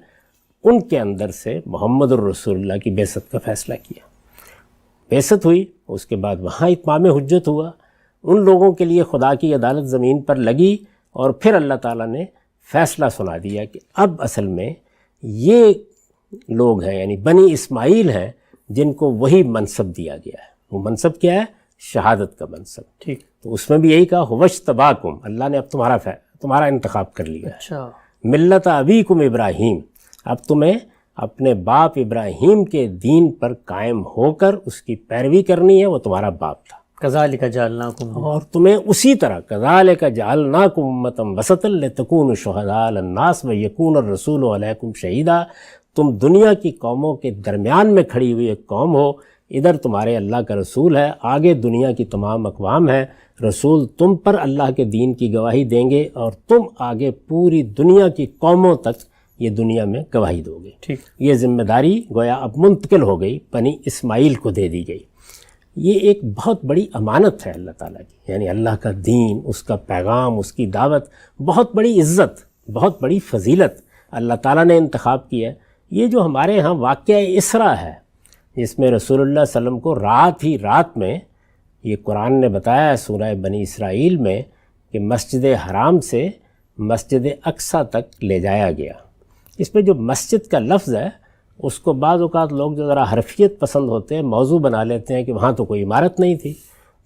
Speaker 1: ان کے اندر سے محمد الرسول اللہ کی بعثت کا فیصلہ کیا. بعثت ہوئی، اس کے بعد وہاں اتمام حجت ہوا، ان لوگوں کے لیے خدا کی عدالت زمین پر لگی، اور پھر اللہ تعالیٰ نے فیصلہ سنا دیا کہ اب اصل میں یہ لوگ ہیں یعنی بنی اسماعیل ہیں جن کو وہی منصب دیا گیا ہے. وہ منصب کیا ہے؟ شہادت کا منصب.
Speaker 3: ٹھیک.
Speaker 1: تو اس میں بھی یہی کہا ہوشتباکم، اللہ نے اب تمہارا انتخاب کر لیا ہے.
Speaker 3: اچھا.
Speaker 1: ملت ابیکم ابراہیم، اب تمہیں اپنے باپ ابراہیم کے دین پر قائم ہو کر اس کی پیروی کرنی ہے، وہ تمہارا باپ تھا.
Speaker 3: کذالک جعلناکم،
Speaker 1: اور تمہیں اسی طرح کذالک جعلناکم امۃ وسطا لتکونوا شہداء علی الناس ویکون الرسول علیکم شہیدا، تم دنیا کی قوموں کے درمیان میں کھڑی ہوئی ایک قوم ہو، ادھر تمہارے اللہ کا رسول ہے، آگے دنیا کی تمام اقوام ہیں، رسول تم پر اللہ کے دین کی گواہی دیں گے اور تم آگے پوری دنیا کی قوموں تک یہ دنیا میں گواہی دو گے.
Speaker 3: ٹھیک.
Speaker 1: یہ ذمہ داری گویا اب منتقل ہو گئی، بنی اسماعیل کو دے دی گئی. یہ ایک بہت بڑی امانت ہے اللہ تعالیٰ کی، یعنی اللہ کا دین، اس کا پیغام، اس کی دعوت، بہت بڑی عزت، بہت بڑی فضیلت اللہ تعالیٰ نے انتخاب کی ہے. یہ جو ہمارے ہاں واقعہ اسرا ہے جس میں رسول اللہ صلی اللہ علیہ وسلم کو رات میں یہ قرآن نے بتایا ہے سورہ بنی اسرائیل میں کہ مسجد حرام سے مسجد اقصیٰ تک لے جایا گیا. اس میں جو مسجد کا لفظ ہے اس کو بعض اوقات لوگ جو ذرا حرفیت پسند ہوتے ہیں موضوع بنا لیتے ہیں کہ وہاں تو کوئی عمارت نہیں تھی.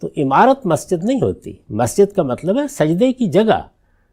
Speaker 1: تو عمارت مسجد نہیں ہوتی، مسجد کا مطلب ہے سجدے کی جگہ،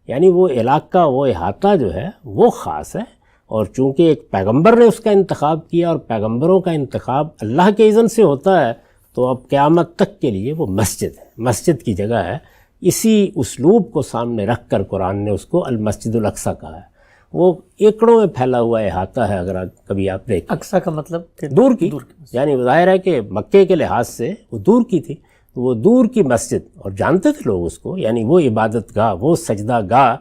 Speaker 1: یعنی وہ علاقہ، وہ احاطہ جو ہے وہ خاص ہے. اور چونکہ ایک پیغمبر نے اس کا انتخاب کیا اور پیغمبروں کا انتخاب اللہ کے اذن سے ہوتا ہے، تو اب قیامت تک کے لیے وہ مسجد ہے، مسجد کی جگہ ہے. اسی اسلوب کو سامنے رکھ کر قرآن نے اس کو المسجد الاقصیٰ کہا ہے. وہ ایکڑوں میں پھیلا ہوا احاطہ ہے، اگر کبھی آپ دیکھیں.
Speaker 3: اقصیٰ کا مطلب کہ
Speaker 1: دور کی، یعنی ظاہر ہے کہ مکے کے لحاظ سے وہ دور کی تھی، وہ دور کی مسجد، اور جانتے تھے لوگ اس کو، یعنی وہ عبادت گاہ، وہ سجدہ گاہ.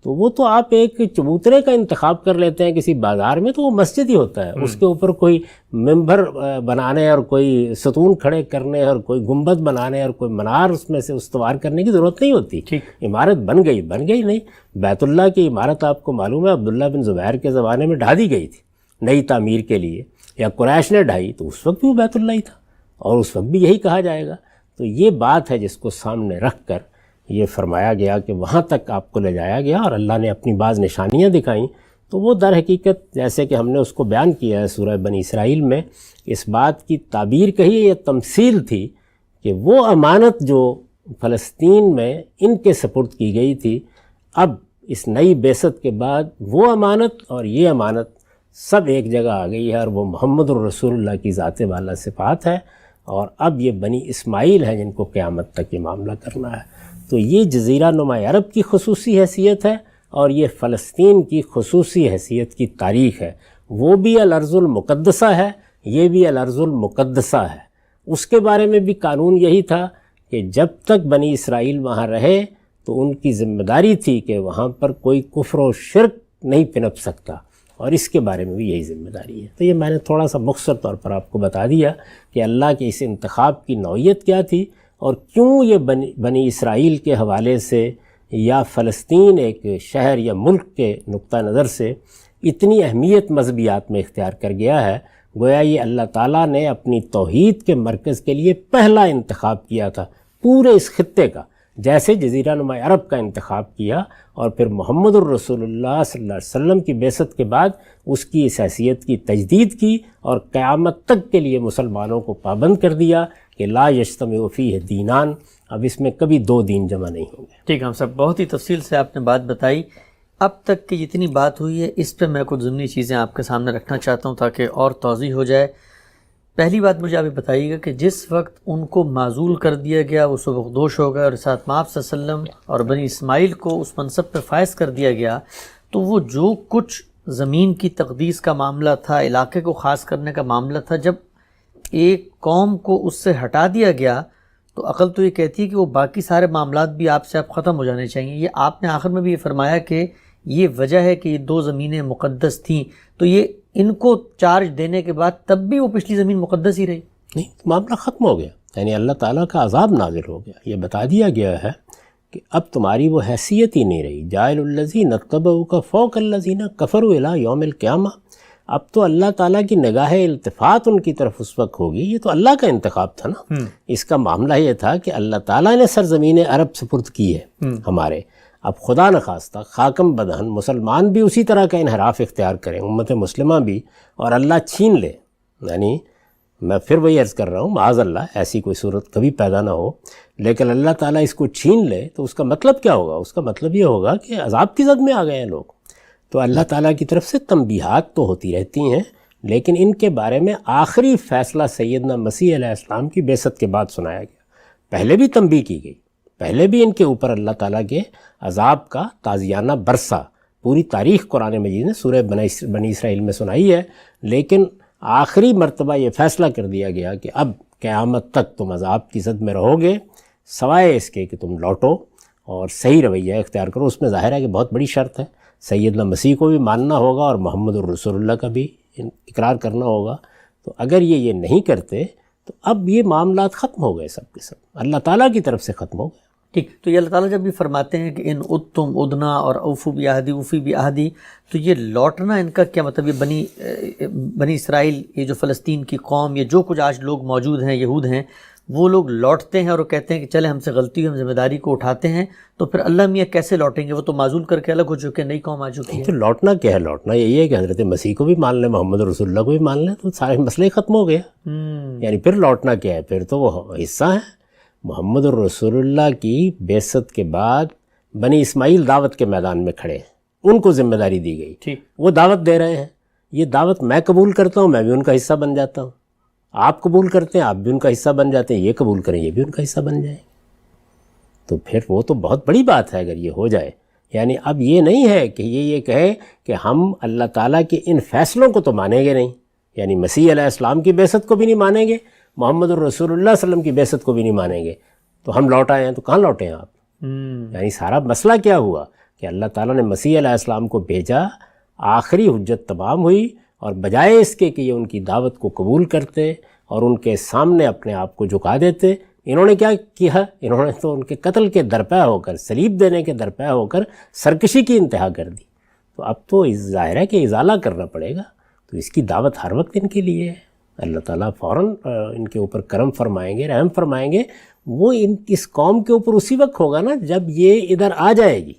Speaker 1: تو وہ تو آپ ایک چبوترے کا انتخاب کر لیتے ہیں کسی بازار میں تو وہ مسجد ہی ہوتا ہے. اس کے اوپر کوئی ممبر بنانے اور کوئی ستون کھڑے کرنے اور کوئی گنبد بنانے اور کوئی منار اس میں سے استوار کرنے کی ضرورت نہیں ہوتی. عمارت بن گئی نہیں. بیت اللہ کی عمارت آپ کو معلوم ہے عبداللہ بن زبیر کے زمانے میں ڈھا دی گئی تھی نئی تعمیر کے لیے، یا قریش نے ڈھائی، تو اس وقت بھی وہ بیت اللہ ہی تھا اور اس وقت بھی یہی کہا جائے گا. تو یہ بات ہے جس کو سامنے رکھ کر یہ فرمایا گیا کہ وہاں تک آپ کو لے جایا گیا اور اللہ نے اپنی بعض نشانیاں دکھائیں. تو وہ در حقیقت جیسے کہ ہم نے اس کو بیان کیا ہے سورہ بنی اسرائیل میں، اس بات کی تعبیر کہی ہے، یہ تمثیل تھی کہ وہ امانت جو فلسطین میں ان کے سپرد کی گئی تھی، اب اس نئی بعثت کے بعد وہ امانت اور یہ امانت سب ایک جگہ آ گئی ہے، اور وہ محمد الرسول اللہ کی ذات والا صفات ہے. اور اب یہ بنی اسماعیل ہیں جن کو قیامت تک یہ معاملہ کرنا ہے. تو یہ جزیرہ نما عرب کی خصوصی حیثیت ہے اور یہ فلسطین کی خصوصی حیثیت کی تاریخ ہے. وہ بھی الارض المقدسہ ہے، یہ بھی الارض المقدسہ ہے. اس کے بارے میں بھی قانون یہی تھا کہ جب تک بنی اسرائیل وہاں رہے تو ان کی ذمہ داری تھی کہ وہاں پر کوئی کفر و شرک نہیں پنپ سکتا، اور اس کے بارے میں بھی یہی ذمہ داری ہے. تو یہ میں نے تھوڑا سا مختصر طور پر آپ کو بتا دیا کہ اللہ کے اس انتخاب کی نوعیت کیا تھی اور کیوں یہ بنی اسرائیل کے حوالے سے یا فلسطین ایک شہر یا ملک کے نقطہ نظر سے اتنی اہمیت مذہبیات میں اختیار کر گیا ہے. گویا یہ اللہ تعالیٰ نے اپنی توحید کے مرکز کے لیے پہلا انتخاب کیا تھا پورے اس خطے کا، جیسے جزیرہ نما عرب کا انتخاب کیا، اور پھر محمد الرسول اللہ صلی اللہ علیہ وسلم کی بعثت کے بعد اس کی اس حیثیت کی تجدید کی اور قیامت تک کے لیے مسلمانوں کو پابند کر دیا کہ لا یجتمع فیہ دینان، اب اس میں کبھی دو دین جمع نہیں ہوں گے.
Speaker 3: ٹھیک ہے ہم صاحب، بہت ہی تفصیل سے آپ نے بات بتائی. اب تک کی جتنی بات ہوئی ہے اس پہ میں کچھ ضمنی چیزیں آپ کے سامنے رکھنا چاہتا ہوں تاکہ اور توضیح ہو جائے. پہلی بات مجھے آپ بتائیے گا کہ جس وقت ان کو معزول کر دیا گیا وہ سبکدوش ہو گئے اور ساتھ آپ صلی اللہ علیہ وسلم اور بنی اسماعیل کو اس منصب پہ فائز کر دیا گیا، تو وہ جو کچھ زمین کی تقدیس کا معاملہ تھا، علاقے کو خاص کرنے کا معاملہ تھا، جب ایک قوم کو اس سے ہٹا دیا گیا تو عقل تو یہ کہتی ہے کہ وہ باقی سارے معاملات بھی آپ سے اب ختم ہو جانے چاہیے. یہ آپ نے آخر میں بھی یہ فرمایا کہ یہ وجہ ہے کہ یہ دو زمینیں مقدس تھیں، تو یہ ان کو چارج دینے کے بعد تب بھی وہ پچھلی زمین مقدس ہی رہی؟
Speaker 1: نہیں، معاملہ ختم ہو گیا، یعنی اللہ تعالیٰ کا عذاب نازل ہو گیا، یہ بتا دیا گیا ہے کہ اب تمہاری وہ حیثیت ہی نہیں رہی، جاعل الذین اتبعوک فوق الذین کفروا الی یوم القیامہ۔ اب تو اللہ تعالیٰ کی نگاہ التفات ان کی طرف اس وقت ہوگی، یہ تو اللہ کا انتخاب تھا نا۔ اس کا معاملہ یہ تھا کہ اللہ تعالیٰ نے سرزمین عرب سپرد کی ہے ہمارے، اب خدا نخواستہ خاکم بدہن مسلمان بھی اسی طرح کا انحراف اختیار کریں، امت مسلمہ بھی، اور اللہ چھین لے، یعنی میں پھر وہی عرض کر رہا ہوں معاذ اللہ ایسی کوئی صورت کبھی پیدا نہ ہو، لیکن اللہ تعالیٰ اس کو چھین لے تو اس کا مطلب کیا ہوگا؟ اس کا مطلب یہ ہوگا کہ عذاب کی زد میں آ گئے ہیں لوگ۔ تو اللہ تعالیٰ کی طرف سے تنبیہات تو ہوتی رہتی ہیں، لیکن ان کے بارے میں آخری فیصلہ سیدنا مسیح علیہ السلام کی بعثت کے بعد سنایا گیا۔ پہلے بھی تنبیہ کی گئی، پہلے بھی ان کے اوپر اللہ تعالیٰ کے عذاب کا تازیانہ برسا، پوری تاریخ قرآن مجید نے سورہ بنی اسرائیل میں سنائی ہے، لیکن آخری مرتبہ یہ فیصلہ کر دیا گیا کہ اب قیامت تک تم عذاب کی زد میں رہو گے، سوائے اس کے کہ تم لوٹو اور صحیح رویہ اختیار کرو۔ اس میں ظاہر ہے کہ بہت بڑی شرط ہے، سیدنا مسیح کو بھی ماننا ہوگا اور محمد الرسول اللہ کا بھی اقرار کرنا ہوگا۔ تو اگر یہ نہیں کرتے تو اب یہ معاملات ختم ہو گئے، سب کے سب اللہ تعالیٰ کی طرف سے ختم ہو گئے۔
Speaker 3: ٹھیک، تو یہ اللہ تعالیٰ جب بھی فرماتے ہیں کہ ان ادتم ادنا اور اوفو بعہدی اوفی بعہدی، تو یہ لوٹنا ان کا کیا مطلب؟ یہ بنی اسرائیل، یہ جو فلسطین کی قوم، یہ جو کچھ آج لوگ موجود ہیں، یہود ہیں، وہ لوگ لوٹتے ہیں اور وہ کہتے ہیں کہ چلے ہم سے غلطی ہوئی، ہم ذمہ داری کو اٹھاتے ہیں، تو پھر اللہ میاں کیسے لوٹیں گے؟ وہ تو معزول کر کے الگ ہو چکے، نئی قوم آ چکی ہے۔
Speaker 1: تو لوٹنا کیا ہے؟ لوٹنا یہی ہے کہ حضرت مسیح کو بھی مان لیں، محمد رسول اللہ کو بھی مان لیں، تو سارے مسئلے ختم ہو گیا۔ یعنی پھر لوٹنا کیا ہے؟ پھر تو وہ حصہ ہیں محمد الرسول اللہ کی بعثت کے بعد بنی اسماعیل دعوت کے میدان میں کھڑے ہیں، ان کو ذمہ داری دی گئی،
Speaker 3: ٹھیک،
Speaker 1: وہ دعوت دے رہے ہیں، یہ دعوت میں قبول کرتا ہوں، میں بھی ان کا حصہ بن جاتا ہوں، آپ قبول کرتے ہیں، آپ بھی ان کا حصہ بن جاتے ہیں، یہ قبول کریں، یہ بھی ان کا حصہ بن جائیں، تو پھر وہ تو بہت بڑی بات ہے اگر یہ ہو جائے۔ یعنی اب یہ نہیں ہے کہ یہ کہے کہ ہم اللہ تعالیٰ کے ان فیصلوں کو تو مانیں گے نہیں، یعنی مسیح علیہ السلام کی بعثت کو بھی نہیں مانیں گے، محمد الرسول اللہ صلی اللہ علیہ وسلم کی بعثت کو بھی نہیں مانیں گے، تو ہم لوٹ آئے ہیں، تو کہاں لوٹے ہیں آپ؟ یعنی سارا مسئلہ کیا ہوا کہ اللہ تعالیٰ نے مسیح علیہ السلام کو بھیجا، آخری حجت تمام ہوئی، اور بجائے اس کے کہ یہ ان کی دعوت کو قبول کرتے اور ان کے سامنے اپنے آپ کو جھکا دیتے، انہوں نے کیا کیا؟ انہوں نے تو ان کے قتل کے درپے ہو کر، صلیب دینے کے درپے ہو کر سرکشی کی انتہا کر دی۔ تو اب تو ظاہر ہے کہ ازالہ کرنا پڑے گا، تو اس کی دعوت ہر وقت ان کے لیے ہے۔ اللہ تعالیٰ فوراً ان کے اوپر کرم فرمائیں گے، رحم فرمائیں گے، وہ اس قوم کے اوپر اسی وقت ہوگا نا جب یہ ادھر آ جائے گی،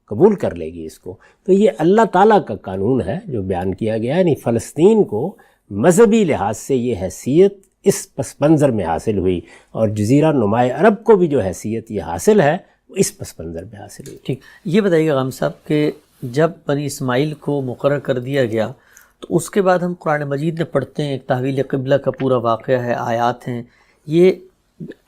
Speaker 1: قبول کر لے گی اس کو۔ تو یہ اللہ تعالیٰ کا قانون ہے جو بیان کیا گیا، یعنی فلسطین کو مذہبی لحاظ سے یہ حیثیت اس پس منظر میں حاصل ہوئی، اور جزیرہ نمائے عرب کو بھی جو حیثیت یہ حاصل ہے وہ اس پس منظر میں حاصل ہوئی۔
Speaker 3: ٹھیک، یہ بتائیے گا غام صاحب کہ جب بنی اسماعیل کو مقرر کر دیا گیا تو اس کے بعد ہم قرآن مجید میں پڑھتے ہیں، ایک تحویل قبلہ کا پورا واقعہ ہے، آیات ہیں، یہ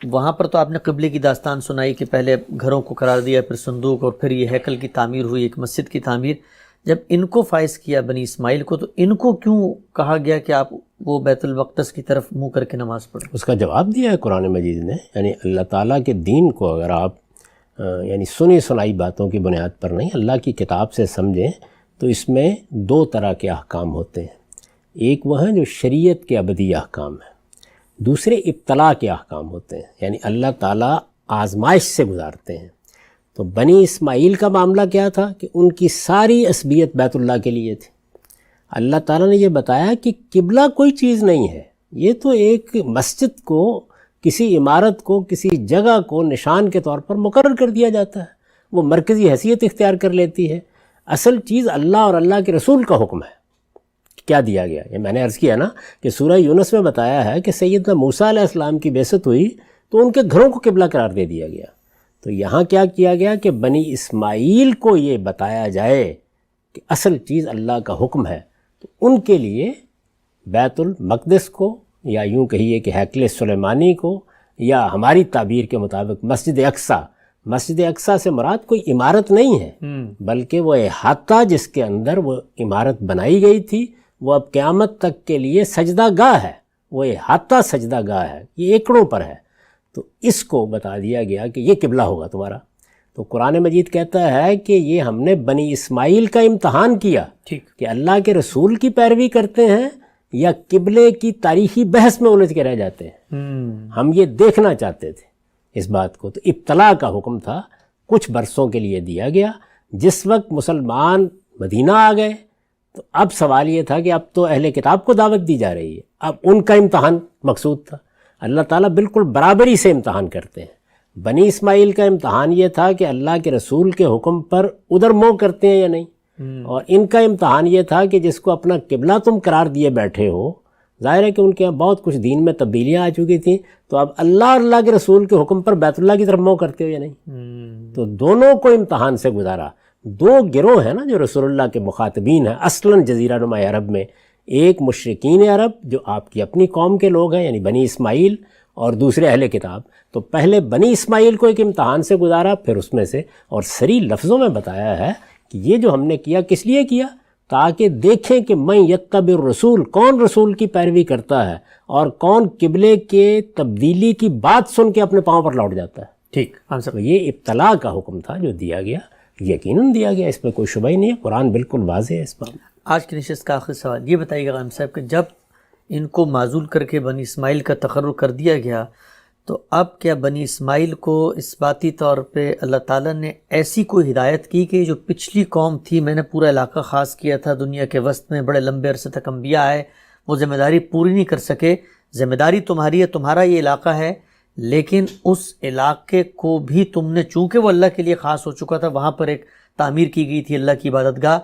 Speaker 3: وہاں پر تو آپ نے قبلے کی داستان سنائی کہ پہلے گھروں کو قرار دیا، پھر صندوق، اور پھر یہ ہیکل کی تعمیر ہوئی، ایک مسجد کی تعمیر۔ جب ان کو فائز کیا بنی اسماعیل کو، تو ان کو کیوں کہا گیا کہ آپ وہ بیت المقدس کی طرف منہ کر کے نماز پڑھیں؟
Speaker 1: اس کا جواب دیا ہے قرآن مجید نے، یعنی اللہ تعالیٰ کے دین کو اگر آپ یعنی سنی سنائی باتوں کی بنیاد پر نہیں، اللہ کی کتاب سے سمجھیں تو اس میں دو طرح کے احکام ہوتے ہیں، ایک وہ ہیں جو شریعت کے ابدی احکام ہیں، دوسرے ابتلاء کے احکام ہوتے ہیں، یعنی اللہ تعالیٰ آزمائش سے گزارتے ہیں۔ تو بنی اسماعیل کا معاملہ کیا تھا کہ ان کی ساری عصبیت بیت اللہ کے لیے تھی۔ اللہ تعالیٰ نے یہ بتایا کہ قبلہ کوئی چیز نہیں ہے، یہ تو ایک مسجد کو، کسی عمارت کو، کسی جگہ کو نشان کے طور پر مقرر کر دیا جاتا ہے، وہ مرکزی حیثیت اختیار کر لیتی ہے۔ اصل چیز اللہ اور اللہ کے رسول کا حکم ہے۔ کیا دیا گیا؟ یہ میں نے عرض کیا نا کہ سورہ یونس میں بتایا ہے کہ سیدنا موسیٰ علیہ السلام کی بعثت ہوئی تو ان کے گھروں کو قبلہ قرار دے دیا گیا۔ تو یہاں کیا کیا گیا کہ بنی اسماعیل کو یہ بتایا جائے کہ اصل چیز اللہ کا حکم ہے، تو ان کے لیے بیت المقدس کو، یا یوں کہیے کہ ہیکل سلیمانی کو، یا ہماری تعبیر کے مطابق مسجد اقصیٰ، مسجد اقصیٰ سے مراد کوئی عمارت نہیں ہے، بلکہ وہ احاطہ جس کے اندر وہ عمارت بنائی گئی تھی، وہ اب قیامت تک کے لیے سجدہ گاہ ہے، وہ احاطہ سجدہ گاہ ہے، یہ ایکڑوں پر ہے۔ تو اس کو بتا دیا گیا کہ یہ قبلہ ہوگا تمہارا۔ تو قرآن مجید کہتا ہے کہ یہ ہم نے بنی اسماعیل کا امتحان کیا کہ اللہ کے رسول کی پیروی کرتے ہیں یا قبلے کی تاریخی بحث میں الجھ کے رہ جاتے ہیں. ہم یہ دیکھنا چاہتے تھے اس بات کو. تو ابتلا کا حکم تھا، کچھ برسوں کے لیے دیا گیا. جس وقت مسلمان مدینہ آ گئے تو اب سوال یہ تھا کہ اب تو اہل کتاب کو دعوت دی جا رہی ہے، اب ان کا امتحان مقصود تھا. اللہ تعالیٰ بالکل برابری سے امتحان کرتے ہیں. بنی اسماعیل کا امتحان یہ تھا کہ اللہ کے رسول کے حکم پر ادھر منہ کرتے ہیں یا نہیں، اور ان کا امتحان یہ تھا کہ جس کو اپنا قبلہ تم قرار دیے بیٹھے ہو، ظاہر ہے کہ ان کے یہاں بہت کچھ دین میں تبدیلیاں آ چکی تھیں، تو اب اللہ اور اللہ کے رسول کے حکم پر بیت اللہ کی طرف منہ کرتے ہو یا نہیں. تو دونوں کو امتحان سے گزارا. دو گروہ ہیں نا جو رسول اللہ کے مخاطبین ہیں اصلاً جزیرہ نما عرب میں، ایک مشرکین عرب جو آپ کی اپنی قوم کے لوگ ہیں یعنی بنی اسماعیل، اور دوسرے اہل کتاب. تو پہلے بنی اسماعیل کو ایک امتحان سے گزارا، پھر اس میں سے، اور صریح لفظوں میں بتایا ہے کہ یہ جو ہم نے کیا کس لیے کیا، تاکہ دیکھیں کہ من یتبع الرسول، کون رسول کی پیروی کرتا ہے اور کون قبلے کے تبدیلی کی بات سن کے اپنے پاؤں پر لوٹ جاتا ہے.
Speaker 3: ٹھیک. ہاں سر،
Speaker 1: تو یہ ابتلا کا حکم تھا جو دیا گیا، یقیناً دیا گیا، اس میں کوئی شبہ ہی نہیں ہے. قرآن بالکل واضح ہے اس بات میں.
Speaker 3: آج کی نشست کا آخری سوال یہ بتائیے گا غانم صاحب کہ جب ان کو معزول کر کے بنی اسماعیل کا تقرر کر دیا گیا تو اب کیا بنی اسماعیل کو اس باتی طور پہ اللہ تعالیٰ نے ایسی کوئی ہدایت کی کہ جو پچھلی قوم تھی، میں نے پورا علاقہ خاص کیا تھا، دنیا کے وسط میں بڑے لمبے عرصے تک انبیاء آئے، وہ ذمہ داری پوری نہیں کر سکے، ذمہ داری تمہاری ہے، تمہارا یہ علاقہ ہے، لیکن اس علاقے کو بھی تم نے، چونکہ وہ اللہ کے لیے خاص ہو چکا تھا، وہاں پر ایک تعمیر کی گئی تھی اللہ کی عبادت گاہ،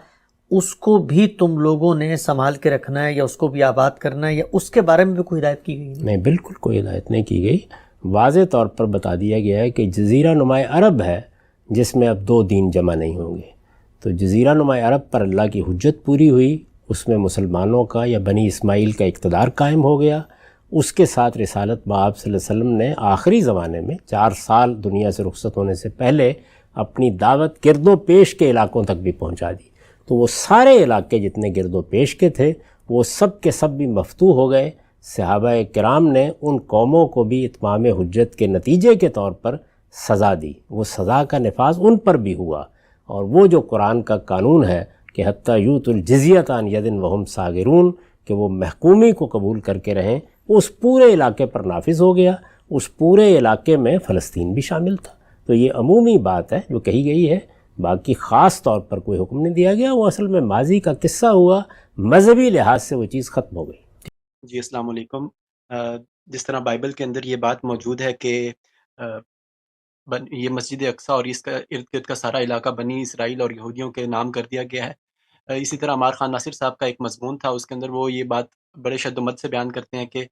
Speaker 3: اس کو بھی تم لوگوں نے سنبھال کے رکھنا ہے یا اس کو بھی آباد کرنا ہے، یا اس کے بارے میں بھی کوئی ہدایت کی گئی
Speaker 1: نہیں، بالکل کوئی ہدایت نہیں کی گئی. واضح طور پر بتا دیا گیا ہے کہ جزیرہ نما عرب ہے جس میں اب دو دین جمع نہیں ہوں گے. تو جزیرہ نما عرب پر اللہ کی حجت پوری ہوئی، اس میں مسلمانوں کا یا بنی اسماعیل کا اقتدار قائم ہو گیا. اس کے ساتھ رسالت بآب صلی اللہ علیہ وسلم نے آخری زمانے میں 4 سال دنیا سے رخصت ہونے سے پہلے اپنی دعوت گرد و پیش کے علاقوں تک بھی پہنچا دی. تو وہ سارے علاقے جتنے گرد و پیش کے تھے وہ سب کے سب بھی مفتوح ہو گئے. صحابہ کرام نے ان قوموں کو بھی اتمام حجت کے نتیجے کے طور پر سزا دی. وہ سزا کا نفاذ ان پر بھی ہوا، اور وہ جو قرآن کا قانون ہے کہ حتیٰ یؤتوا الجزیۃ عن ید وہم صاغرون، کہ وہ محکومی کو قبول کر کے رہیں، اس پورے علاقے پر نافذ ہو گیا. اس پورے علاقے میں فلسطین بھی شامل تھا. تو یہ عمومی بات ہے جو کہی گئی ہے، باقی خاص طور پر کوئی حکم نہیں دیا گیا. وہ اصل میں ماضی کا قصہ ہوا، مذہبی لحاظ سے وہ چیز ختم ہو گئی.
Speaker 4: جی السلام علیکم. جس طرح بائبل کے اندر یہ بات موجود ہے کہ یہ مسجد اقصیٰ اور اس کا ارد گرد کا سارا علاقہ بنی اسرائیل اور یہودیوں کے نام کر دیا گیا ہے. اسی طرح عمار خان ناصر صاحب کا ایک مضمون تھا، اس کے اندر وہ یہ بات بڑے شد و مد سے بیان کرتے ہیں کہ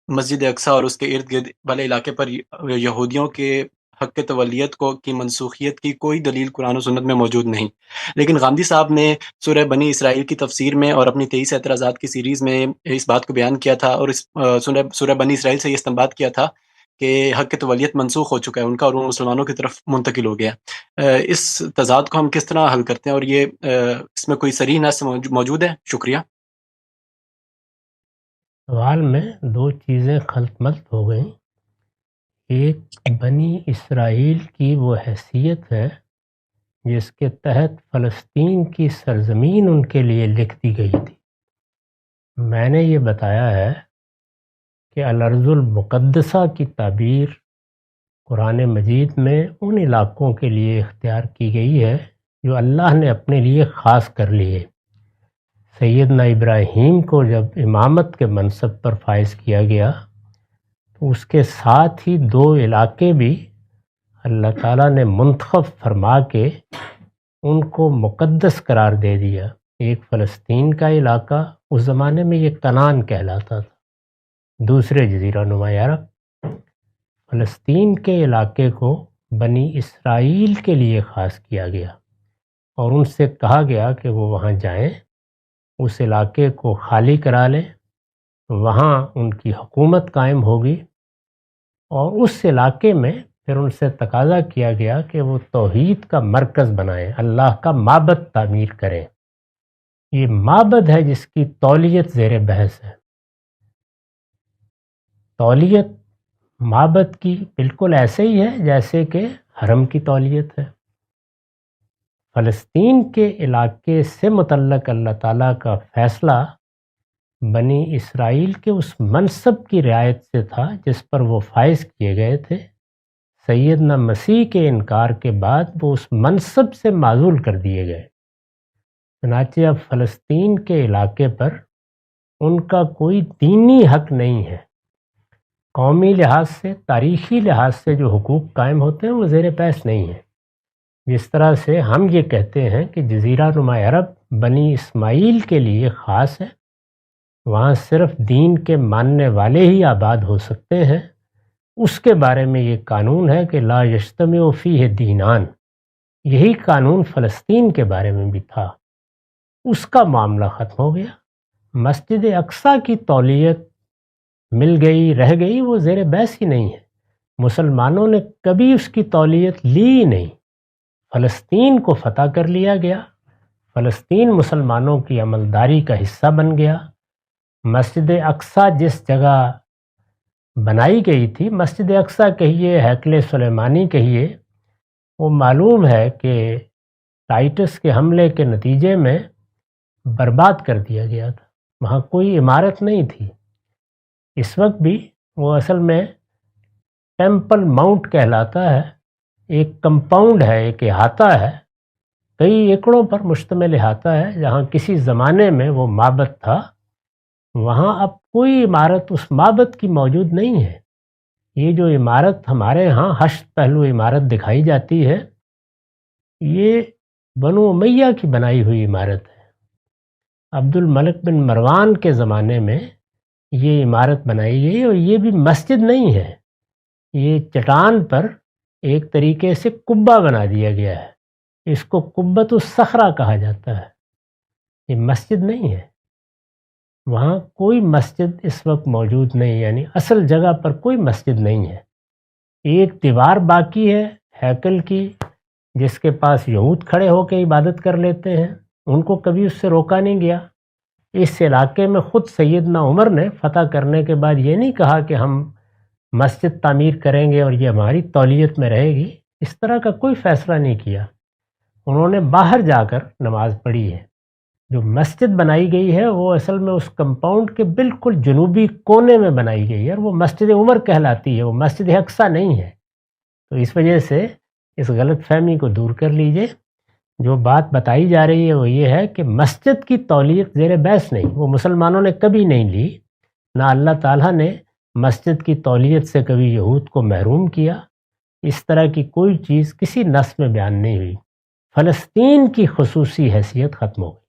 Speaker 4: مسجد اقصیٰ اور اس کے ارد گرد والے علاقے پر یہودیوں کے حق تولیت کی منسوخیت کی کوئی دلیل قرآن و سنت میں موجود نہیں. لیکن غامدی صاحب نے سورہ بنی اسرائیل کی تفسیر میں اور اپنی 23 اعتراضات کی سیریز میں اس بات کو بیان کیا تھا، اور اس سورہ بنی اسرائیل سے یہ استنباط کیا تھا کہ حق تولیت منسوخ ہو چکا ہے ان کا، اور وہ مسلمانوں کی طرف منتقل ہو گیا. اس تضاد کو ہم کس طرح حل کرتے ہیں، اور یہ اس میں کوئی صریح نص موجود ہے؟ شکریہ.
Speaker 1: سوال میں دو چیزیں خلط ملط ہو گئیں. ایک بنی اسرائیل کی وہ حیثیت ہے جس کے تحت فلسطین کی سرزمین ان کے لیے لکھ دی گئی تھی. میں نے یہ بتایا ہے کہ الارض المقدسہ کی تعبیر قرآن مجید میں ان علاقوں کے لیے اختیار کی گئی ہے جو اللہ نے اپنے لیے خاص کر لیے. سیدنا ابراہیم کو جب امامت کے منصب پر فائز کیا گیا تو اس کے ساتھ ہی 2 علاقے بھی اللہ تعالیٰ نے منتخب فرما کے ان کو مقدس قرار دے دیا. ایک فلسطین کا علاقہ، اس زمانے میں یہ کنعان کہلاتا تھا، دوسرے جزیرہ نما عرب. فلسطین کے علاقے کو بنی اسرائیل کے لیے خاص کیا گیا اور ان سے کہا گیا کہ وہ وہاں جائیں، اس علاقے کو خالی کرا لیں، وہاں ان کی حکومت قائم ہوگی، اور اس علاقے میں پھر ان سے تقاضا کیا گیا کہ وہ توحید کا مرکز بنائیں، اللہ کا معبد تعمیر کریں. یہ معبد ہے جس کی تولیت زیر بحث ہے. تولیت معبد کی بالکل ایسے ہی ہے جیسے کہ حرم کی تولیت ہے۔ فلسطین کے علاقے سے متعلق اللہ تعالیٰ کا فیصلہ بنی اسرائیل کے اس منصب کی رعایت سے تھا جس پر وہ فائز کیے گئے تھے۔ سیدنا مسیح کے انکار کے بعد وہ اس منصب سے معزول کر دیے گئے۔ چنانچہ اب فلسطین کے علاقے پر ان کا کوئی دینی حق نہیں ہے۔ قومی لحاظ سے، تاریخی لحاظ سے جو حقوق قائم ہوتے ہیں وہ زیر بحث نہیں ہیں۔ جس طرح سے ہم یہ کہتے ہیں کہ جزیرہ نما عرب بنی اسماعیل کے لیے خاص ہے، وہاں صرف دین کے ماننے والے ہی آباد ہو سکتے ہیں، اس کے بارے میں یہ قانون ہے کہ لا یجتمع فیہ دینان۔ یہی قانون فلسطین کے بارے میں بھی تھا۔ اس کا معاملہ ختم ہو گیا۔ مسجد اقصیٰ کی تولیت مل گئی، رہ گئی، وہ زیر بحث ہی نہیں ہے۔ مسلمانوں نے کبھی اس کی تولیت لی ہی نہیں۔ فلسطین کو فتح کر لیا گیا، فلسطین مسلمانوں کی عملداری کا حصہ بن گیا۔ مسجد اقصیٰ جس جگہ بنائی گئی تھی، مسجد اقصیٰ کہیے، ہیکل سلیمانی کہیے، وہ معلوم ہے کہ ٹائٹس کے حملے کے نتیجے میں برباد کر دیا گیا تھا۔ وہاں کوئی عمارت نہیں تھی۔ اس وقت بھی وہ اصل میں ٹیمپل ماؤنٹ کہلاتا ہے، ایک کمپاؤنڈ ہے، ایک احاطہ ہے، کئی ایکڑوں پر مشتمل احاطہ ہے، جہاں کسی زمانے میں وہ معبد تھا۔ وہاں اب کوئی عمارت اس معبد کی موجود نہیں ہے۔ یہ جو عمارت ہمارے ہاں ہشت پہلو عمارت دکھائی جاتی ہے، یہ بنو امیہ کی بنائی ہوئی عمارت ہے۔ عبد الملک بن مروان کے زمانے میں یہ عمارت بنائی گئی، اور یہ بھی مسجد نہیں ہے، یہ چٹان پر ایک طریقے سے قبہ بنا دیا گیا ہے۔ اس کو قبۃ الصخرہ کہا جاتا ہے، یہ مسجد نہیں ہے۔ وہاں کوئی مسجد اس وقت موجود نہیں، یعنی اصل جگہ پر کوئی مسجد نہیں ہے۔ ایک دیوار باقی ہے ہیکل کی، جس کے پاس یہود کھڑے ہو کے عبادت کر لیتے ہیں، ان کو کبھی اس سے روکا نہیں گیا۔ اس علاقے میں خود سیدنا عمر نے فتح کرنے کے بعد یہ نہیں کہا کہ ہم مسجد تعمیر کریں گے اور یہ ہماری تولیت میں رہے گی، اس طرح کا کوئی فیصلہ نہیں کیا۔ انہوں نے باہر جا کر نماز پڑھی ہے۔ جو مسجد بنائی گئی ہے وہ اصل میں اس کمپاؤنڈ کے بالکل جنوبی کونے میں بنائی گئی ہے، اور وہ مسجد عمر کہلاتی ہے، وہ مسجد اقصیٰ نہیں ہے۔ تو اس وجہ سے اس غلط فہمی کو دور کر لیجئے۔ جو بات بتائی جا رہی ہے وہ یہ ہے کہ مسجد کی تولیت زیر بحث نہیں، وہ مسلمانوں نے کبھی نہیں لی، نہ اللہ تعالیٰ نے مسجد کی تولیت سے کبھی یہود کو محروم کیا۔ اس طرح کی کوئی چیز کسی نص میں بیان نہیں ہوئی۔ فلسطین کی خصوصی حیثیت ختم ہو گئی۔